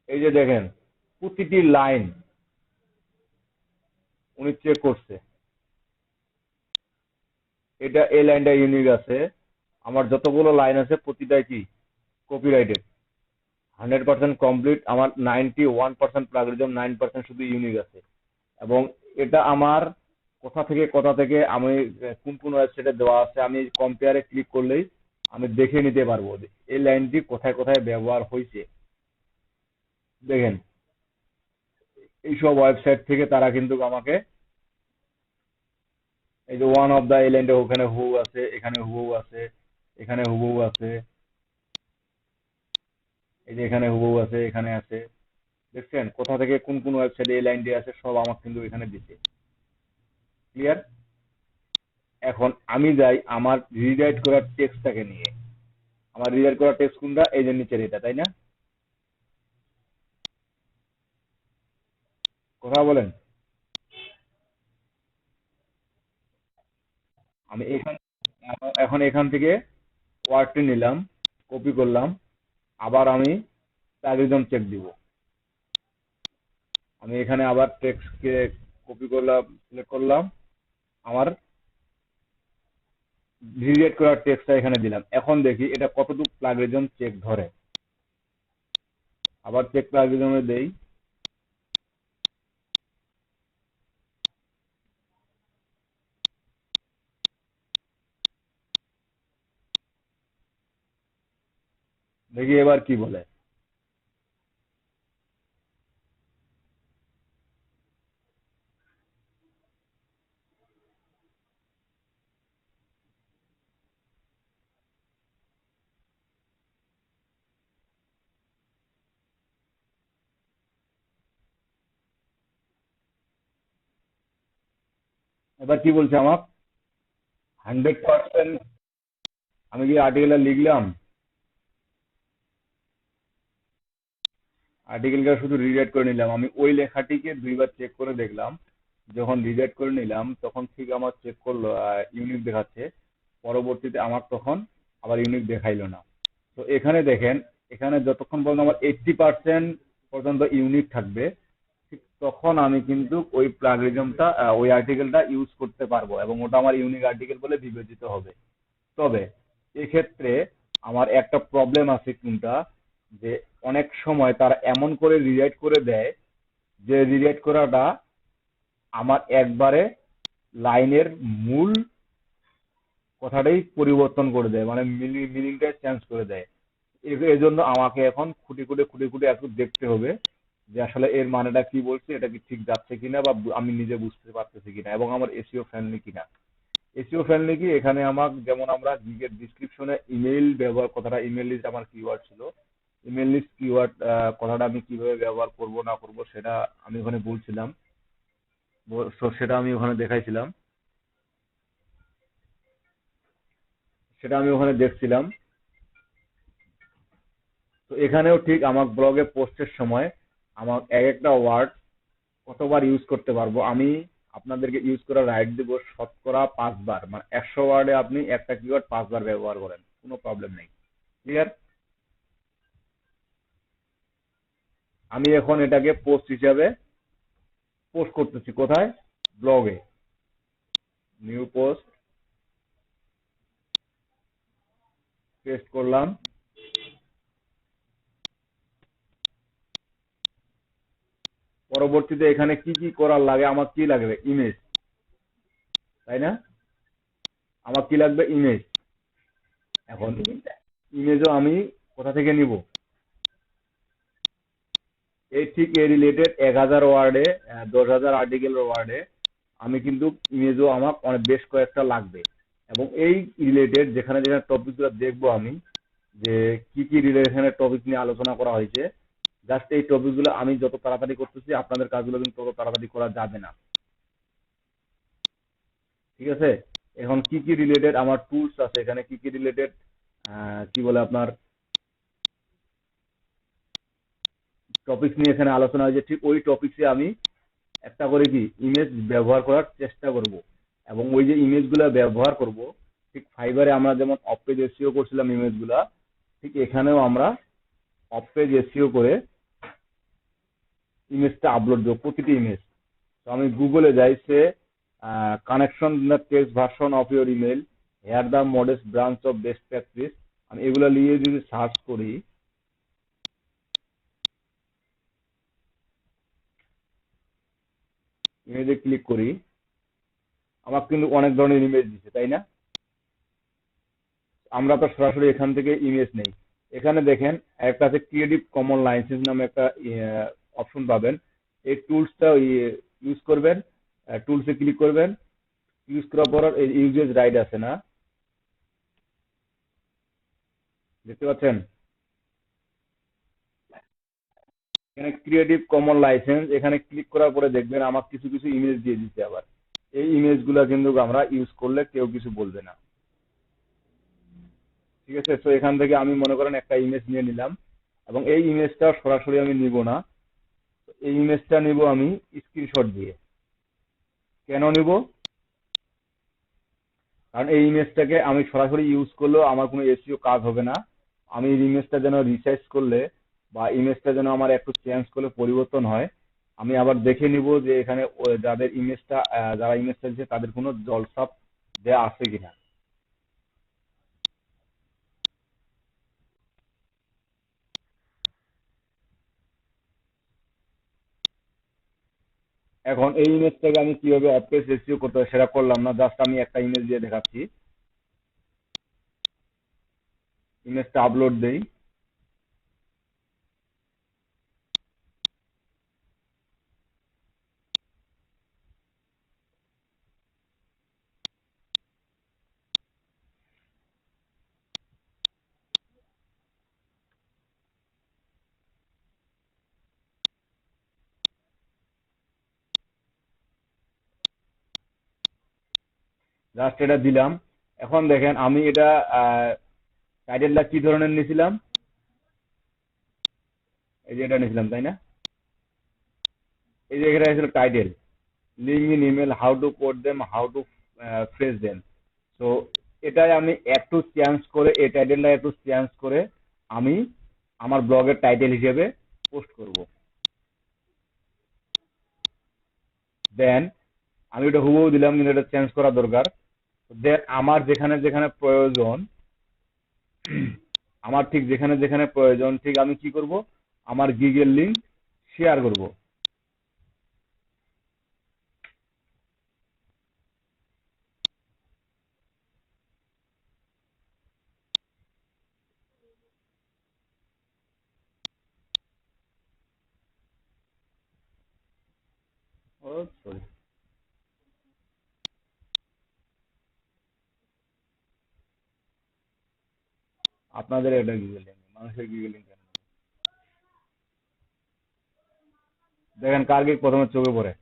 এই যে দেখেন প্রতিটি লাইন উনি চেক করছে। এটা এই লাইনটা ইউনিক আছে। আমার যতগুলো লাইন আছে প্রতিটাই কি কপিরাইটেড। 100% কমপ্লিট। আমার 91% প্লাগরিজম, 9% শুধু ইউনিক আছে। এবং এটা আমার কোথা থেকে আমি কোন কোন ওয়েবসাইটে দেওয়া আছে, আমি কম্পেয়ারে ক্লিক করলেই আমি দেখে নিতে পারবো যে এই লাইনটি কোথায় কোথায় ব্যবহার হয়েছে। দেখেন এইসব ওয়েবসাইট থেকে তারা কিন্তু আমাকে, এই যে ওয়ান অফ দা আইল্যান্ডে ওখানে হু আছে, এখানে হু আছে, এখানে হু আছে, এই যে এখানে হু আছে, এখানে আছে। দেখছেন কোথা থেকে কোন কোন ওয়েবসাইটে এই লাইনটি আছে, সব আমার কিন্তু এখানে দিছে। ক্লিয়ার? এখন আমি যাই আমার রিরাইট করার টেক্সটটাকে নিয়ে। আমার রিরাইট করার টেক্সট কোনটা? এই যে নিচের এটা, তাই না? কথা বলেন। আমি এখন এখান থেকে ওয়ার্ডটি নিলাম, কপি করলাম, আবার আমি প্লাগরিজম চেক দিব। আমি এখানে আবার টেক্সটকে কপি করলাম, সিলেক্ট করলাম, আমার রিরাইট করার টেক্সটটা এখানে দিলাম। এখন দেখি এটা কতটুকু প্লাগরিজম চেক ধরে। আবার চেক প্লাগরিজমে দেই। দেখি এবার কি বলে। এবার কি বলছে আমার? 100%। আমি কি আর্টিকেলটা লিখলাম, আর্টিকেলটা শুধু রিরাইট করে নিলাম। আমি ওই লেখাটিকে দুইবার চেক করে দেখলাম। যখন রিরাইট করে নিলাম তখন ঠিক আমার চেক করলো, ইউনিক দেখাচ্ছে। পরবর্তীতে আমার তখন আবার ইউনিক দেখাইলো না। তো এখানে দেখেন, এখানে যতক্ষণ পর্যন্ত আমার 80% পর্যন্ত ইউনিক থাকবে, ঠিক তখন আমি কিন্তু ওই প্লাগরিজমটা ওই আর্টিকেলটা ইউজ করতে পারবো এবং ওটা আমার ইউনিক আর্টিকেল বলে বিবেচিত হবে। তবে এক্ষেত্রে আমার একটা প্রবলেম আছে কোনটা, যে অনেক সময় তারা এমন করে রিরাইট করে দেয় যে রিরাইট করাটা আমার একবারে লাইনের মূল কথাটাই পরিবর্তন করে দেয়, মানে মিনিংটা চেঞ্জ করে দেয়। এজন্য আমাকে এখন খুঁটি খুঁটে খুঁটি খুঁটে একটু দেখতে হবে যে আসলে এর মানেটা কি বলছে, এটা কি ঠিক যাচ্ছে কিনা বা আমি নিজে বুঝতে পারতেছি কিনা এবং আমার এসইও ফ্রেন্ডলি কিনা। এসইও ফ্রেন্ডলি কি, এখানে আমার যেমন আমরা গিগের ডিসক্রিপশনে ইমেইল ব্যবহার, কথাটা ইমেল লিস্ট আমার কিওয়ার্ড ছিল, ইমেল লিস্ট কিওয়ার্ড কথাটা আমি কিভাবে ব্যবহার করব না করব সেটা আমি ওখানে বলছিলাম। সেটা আমি ওখানে দেখাইছিলাম, সেটা আমি ওখানে দেখছিলাম। তো এখানেও ঠিক আমার ব্লগে পোস্টের সময় আমার এক একটা ওয়ার্ড কতবার ইউজ করতে পারবো, আমি আপনাদেরকে ইউজ করার রাইট দেবো শতকরা 5 বার, মানে 100 ওয়ার্ডে আপনি একটা কিওয়ার্ড 5 বার ব্যবহার করেন, কোনো প্রবলেম নেই। ক্লিয়ার? আমি এখন এটাকে পোস্ট হিসাবে পোস্ট করতেছি, কোথায়? ব্লগে। নিউ পোস্ট পেস্ট করলাম। পরবর্তীতে এখানে কি কি করার লাগে, আমার কি লাগবে? ইমেজ, তাই না? আমার কি লাগবে? ইমেজ। এখন ইমেজও আমি কোথা থেকে নিব? এই ঠিক এই রিলেটেড 1000 ওয়ার্ডে 10,000 আর্টিকেল ওয়ার্ডে আমি কিন্তু ইমেজও আমার অনেক বেশ কয়েকটা লাগবে। এবং এই রিলেটেড যেখানে যেখানে টপিকগুলো দেখবো আমি, যে কি কি রিলেশনের টপিক নিয়ে আলোচনা করা হয়েছে, জাস্ট এই টপিকগুলো আমি যত তাড়াতাড়ি করতেছি আপনাদের কাজগুলো কিন্তু তত তাড়াতাড়ি করা যাবে না। ঠিক আছে? এখন কি কি রিলেটেড আমার টুলস আছে, এখানে কি কি রিলেটেড কি বলে আপনার টপিক নিয়ে এখানে আলোচনা হয়েছে, ঠিক ওই টপিকসে আমি একটা করে কি ইমেজ ব্যবহার করার চেষ্টা করব। এবং ওই যে ইমেজগুলো ব্যবহার করব, ঠিক ফাইবারে আমরা যেমন অফ পেজ এসইও করছিলাম ইমেজগুলা, ঠিক এখানেও আমরা অফ পেজ এসইও করে ইমেজটা আপলোড দেবো, প্রতিটি ইমেজ। তো আমি গুগলে যাই, সে connection the text version of your email, here the modest branch of best practice, আমি এগুলো নিয়ে যদি সার্চ করি, ইমেজে ক্লিক করি, আমার কিন্তু অনেক ধরনের ইমেজ দিচ্ছে, তাই না? আমরা তো সরাসরি এখান থেকে ইমেজ নেই। এখানে দেখেন একটা আছে ক্রিয়েটিভ কমন লাইসেন্স নামে একটা অপশন পাবেন। এই টুলসটা ইউজ করবেন, টুলসে ক্লিক করবেন, ইউজ করার পর এই ইউজেস রাইট আছে না, দেখতে পাচ্ছেন? এখানে ক্রিয়েটিভ কমন লাইসেন্স, এখানে ক্লিক করার পরে দেখবেন আমার কিছু কিছু ইমেজ দিয়ে দিচ্ছে। আবার এই ইমেজগুলো কিন্তু আমরা ইউজ করলে কেউ কিছু বলবে না। ঠিক আছে? তো এখান থেকে আমি মনে করেন একটা ইমেজ নিয়ে নিলাম এবং এই ইমেজটা সরাসরি আমি নিব না, এই ইমেজটা নিব আমি স্ক্রিনশট দিয়ে। কেন নিব? কারণ এই ইমেজটাকে আমি সরাসরি ইউজ করলেও আমার কোনো এসইও কাজ হবে না। আমি এই ইমেজটা যেন রিসাইজ করলে বা ইমেজটা যেন আমার একটু চেঞ্জ করলে পরিবর্তন হয়, আমি আবার দেখে নিব যে এখানে যাদের ইমেজটা যারা ইমেজটা দিচ্ছে তাদের কোনো জলছাপ দেওয়া আছে কিনা। এখন এই ইমেজটাকে আমি কিভাবে অফপেজ এসইও করতে হয় সেটা করলাম না, জাস্ট আমি একটা ইমেজ দিয়ে দেখাচ্ছি। ইমেজটা আপলোড দেই, জাস্ট এটা দিলাম। এখন দেখেন আমি এটা টাইটেলটা কি ধরনের নিয়েছিলাম, এই যে এটা নিয়েছিলাম, তাই না? এই যে এটা ছিল title, link in email, how to code them, how to phrase them. তো এটাই আমি একটু চেঞ্জ করে, এই টাইটেলটা একটু চেঞ্জ করে আমি আমার ব্লগের টাইটেল হিসেবে পোস্ট করব। দেন আমি এটা হুবহু দিলাম, কিন্তু এটা চেঞ্জ করা দরকার। দেন আমার যেখানে যেখানে প্রয়োজন, আমার ঠিক যেখানে যেখানে প্রয়োজন ঠিক আমি কি করব, আমার গিগের লিংক শেয়ার করব। ও সরি, আপনাদের এটা গিগের লিংক, মানুষের গিগের লিংক। দেখেন কার গিগ প্রথমে চোখে পড়ে।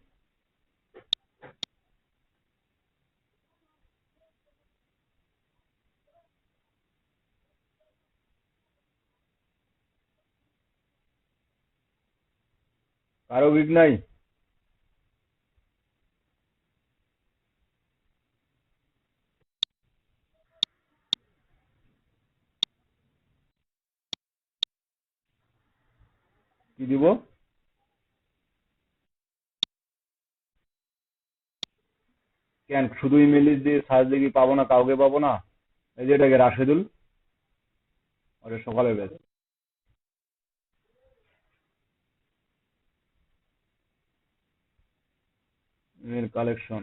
কারো গিগ নাই? কি দিব? কেন শুধু ইমেল দিয়ে সার্চ দিয়ে কি পাবো না? কাউকে পাবো না? এই যে এটাকে রাশেদুল, ওটা সকালে ব্যাচ, ইমেল কালেকশন।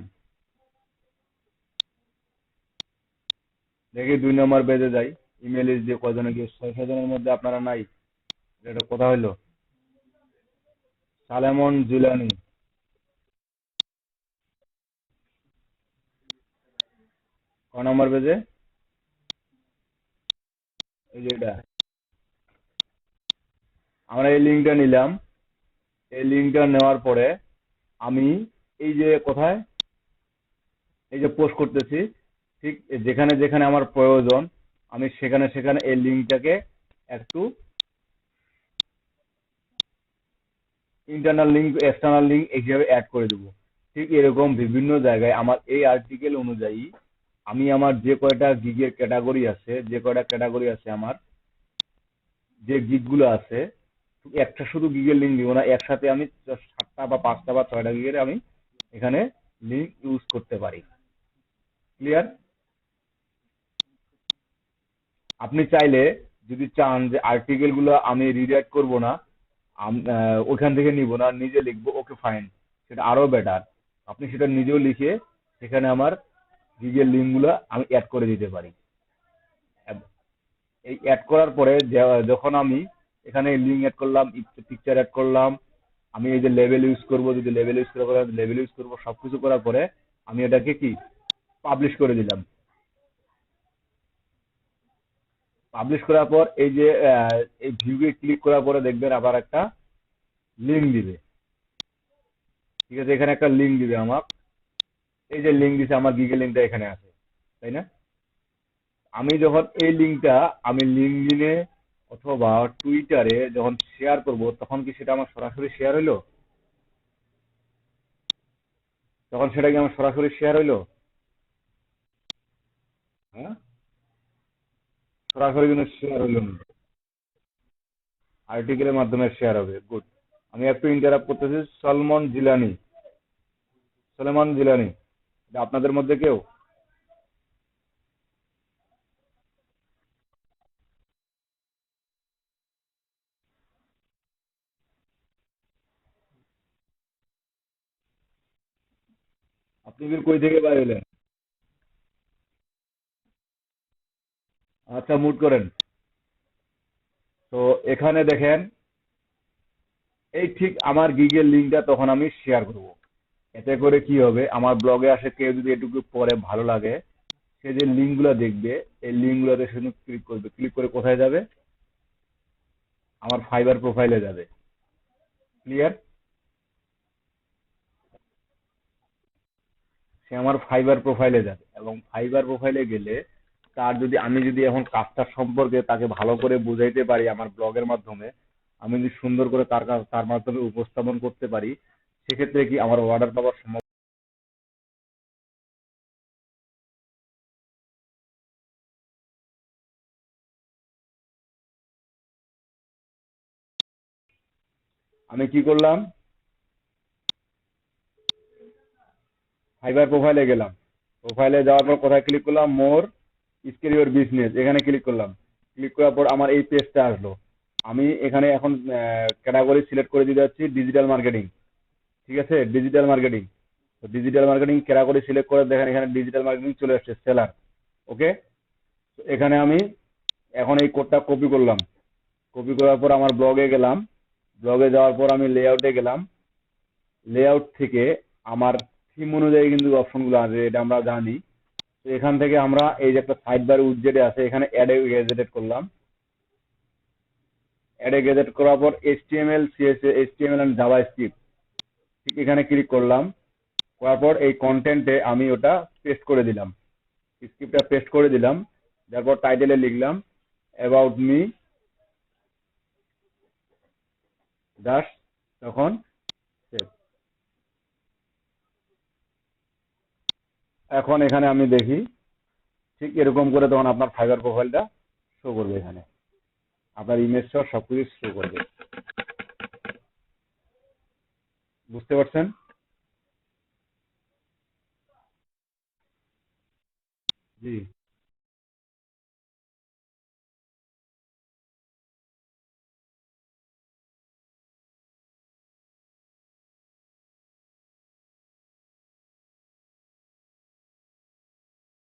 দেখি 2 নম্বর পেজে যাই, ইমেল দিয়ে কজনে গিয়ে 600 জনের মধ্যে আপনারা নাই। এটা কথা হইলো সালেমন জিলানি। ক নম্বর পেজে? এই যে এটা, আমরা এই লিঙ্কটা নিলাম। এই লিঙ্কটা নেওয়ার পরে আমি এই যে কোথায়, এই যে পোস্ট করতেছি, ঠিক যেখানে যেখানে আমার প্রয়োজন আমি সেখানে সেখানে এই লিঙ্কটাকে একটু ইন্টারনাল লিঙ্ক এক্সটার্নাল লিঙ্ক এইভাবে অ্যাড করে দেবো। ঠিক এরকম বিভিন্ন জায়গায় আমার এই আর্টিকেল অনুযায়ী আমি আমার যে কয়টা গিগের ক্যাটাগরি আছে, যে কয়টা ক্যাটাগরি আছে আমার যে গিগগুলো আছে, একটা শুধু গিগের লিঙ্ক দিব না, একসাথে আমি 7টা বা 5টা বা 6টা গিগের আমি এখানে লিঙ্ক ইউজ করতে পারি। ক্লিয়ার? আপনি চাইলে যদি চান যে আর্টিকেল গুলো আমি রিডাইরেক্ট করব না, ওইখান থেকে নিব না, নিজে লিখবো, ওকে ফাইন, সেটা আরো বেটার। আপনি সেটা নিজেও লিখে সেখানে আমার গিগের লিঙ্ক গুলো আমি অ্যাড করে দিতে পারি। এই অ্যাড করার পরে যখন আমি এখানে লিঙ্ক অ্যাড করলাম, পিকচার অ্যাড করলাম, আমি এই যে লেভেল ইউজ করব, যদি লেভেল ইউজ করার লেভেল ইউজ করবো, সবকিছু করার পরে আমি এটাকে কি পাবলিশ করে দিলাম। পাবলিশ করার পর এই যে এই ভিউকে ক্লিক করার পরে দেখবেন আবার একটা লিঙ্ক দিবে। ঠিক আছে, এখানে একটা লিঙ্ক দিবে আমার, এই যে লিঙ্ক দিছে আমার গিগের লিঙ্কটা এখানে আছে, তাই না? আমি যখন এই লিঙ্কটা আমি লিঙ্কডিনে অথবা টুইটারে যখন শেয়ার করব, তখন কি সেটা আমার সরাসরি শেয়ার হইলো? তখন সেটা কি আমার সরাসরি শেয়ার হইলো? হ্যাঁ, সরাসরি কিন্তু শেয়ার হইলো না, আর্টিকেলের মাধ্যমে শেয়ার হবে। গুড। আমি একটু ইন্টারাপ্ট করতেছি। সলেমান জিলানি, এটা আপনাদের মধ্যে কেউ? আপনি কি কই থেকে বাইরে এলেন? আচ্ছা, মুট করেন। তো এখানে দেখেন, এই ঠিক আমার গিগের লিঙ্কটা তখন আমি শেয়ার করব। এতে করে কি হবে, আমার ব্লগে আসে কেউ যদি এটুকু পরে ভালো লাগে, সে যে লিঙ্কগুলো দেখবে, এই লিঙ্কগুলোতে সে ক্লিক করবে, ক্লিক করে কোথায় যাবে? আমার ফাইবার প্রোফাইলে যাবে। ক্লিয়ার? সে আমার ফাইবার প্রোফাইলে যাবে, এবং ফাইবার প্রোফাইলে গেলে তার যদি আমি যদি এখন কাজটার সম্পর্কে তাকে ভালো করে বুঝাইতে পারি আমার ব্লগের মাধ্যমে, আমি যদি সুন্দর করে তার মাধ্যমে উপস্থাপন করতে পারি, সেক্ষেত্রে কি আমার অর্ডার পাওয়ার সম্ভব। আমি কি করলাম, ফাইবার প্রোফাইলে গেলাম, প্রোফাইলে যাওয়ার পর কোথায় ক্লিক করলাম, মোর স্কেল ইউর বিজনেস, এখানে ক্লিক করলাম। ক্লিক করার পর আমার এই পেজটা আসলো। আমি এখানে এখন ক্যাটাগরি সিলেক্ট করে দিতে যাচ্ছি ডিজিটাল মার্কেটিং। ঠিক আছে, ডিজিটাল মার্কেটিং। তো ডিজিটাল মার্কেটিং ক্যাটাগরি সিলেক্ট করে দেখেন এখানে ডিজিটাল মার্কেটিং চলে আসছে, সেলার। ওকে, তো এখানে আমি এখন এই কোডটা কপি করলাম। কপি করার পর আমার ব্লগে গেলাম। ব্লগে যাওয়ার পর আমি লেআউটে গেলাম। লেআউট থেকে আমার থিম অনুযায়ী কিন্তু অপশনগুলো আছে, এটা আমরা জানি। তো এখান থেকে আমরা এই যে একটা সাইড বার উইডজেটে আছে, এখানে অ্যাড এ গেজেটেড করলাম। অ্যাড এ গেজেট করার পর HTML CSS HTML and JavaScript, ঠিক এখানে ক্লিক করলাম। করার পর এই কন্টেন্টে আমি ওটা পেস্ট করে দিলাম, স্ক্রিপ্টটা পেস্ট করে দিলাম। তারপর টাইটেলে লিখলাম অ্যাবাউট মি, জাস্ট তখন সেভ। এখন এখানে আমি দেখি ঠিক এরকম করে তখন আপনার ফাইবার প্রোফাইলটা শো করবে, এখানে আপনার ইমেজ সহ সবকিছু শো করবে। বুঝতে পারছেন? জি।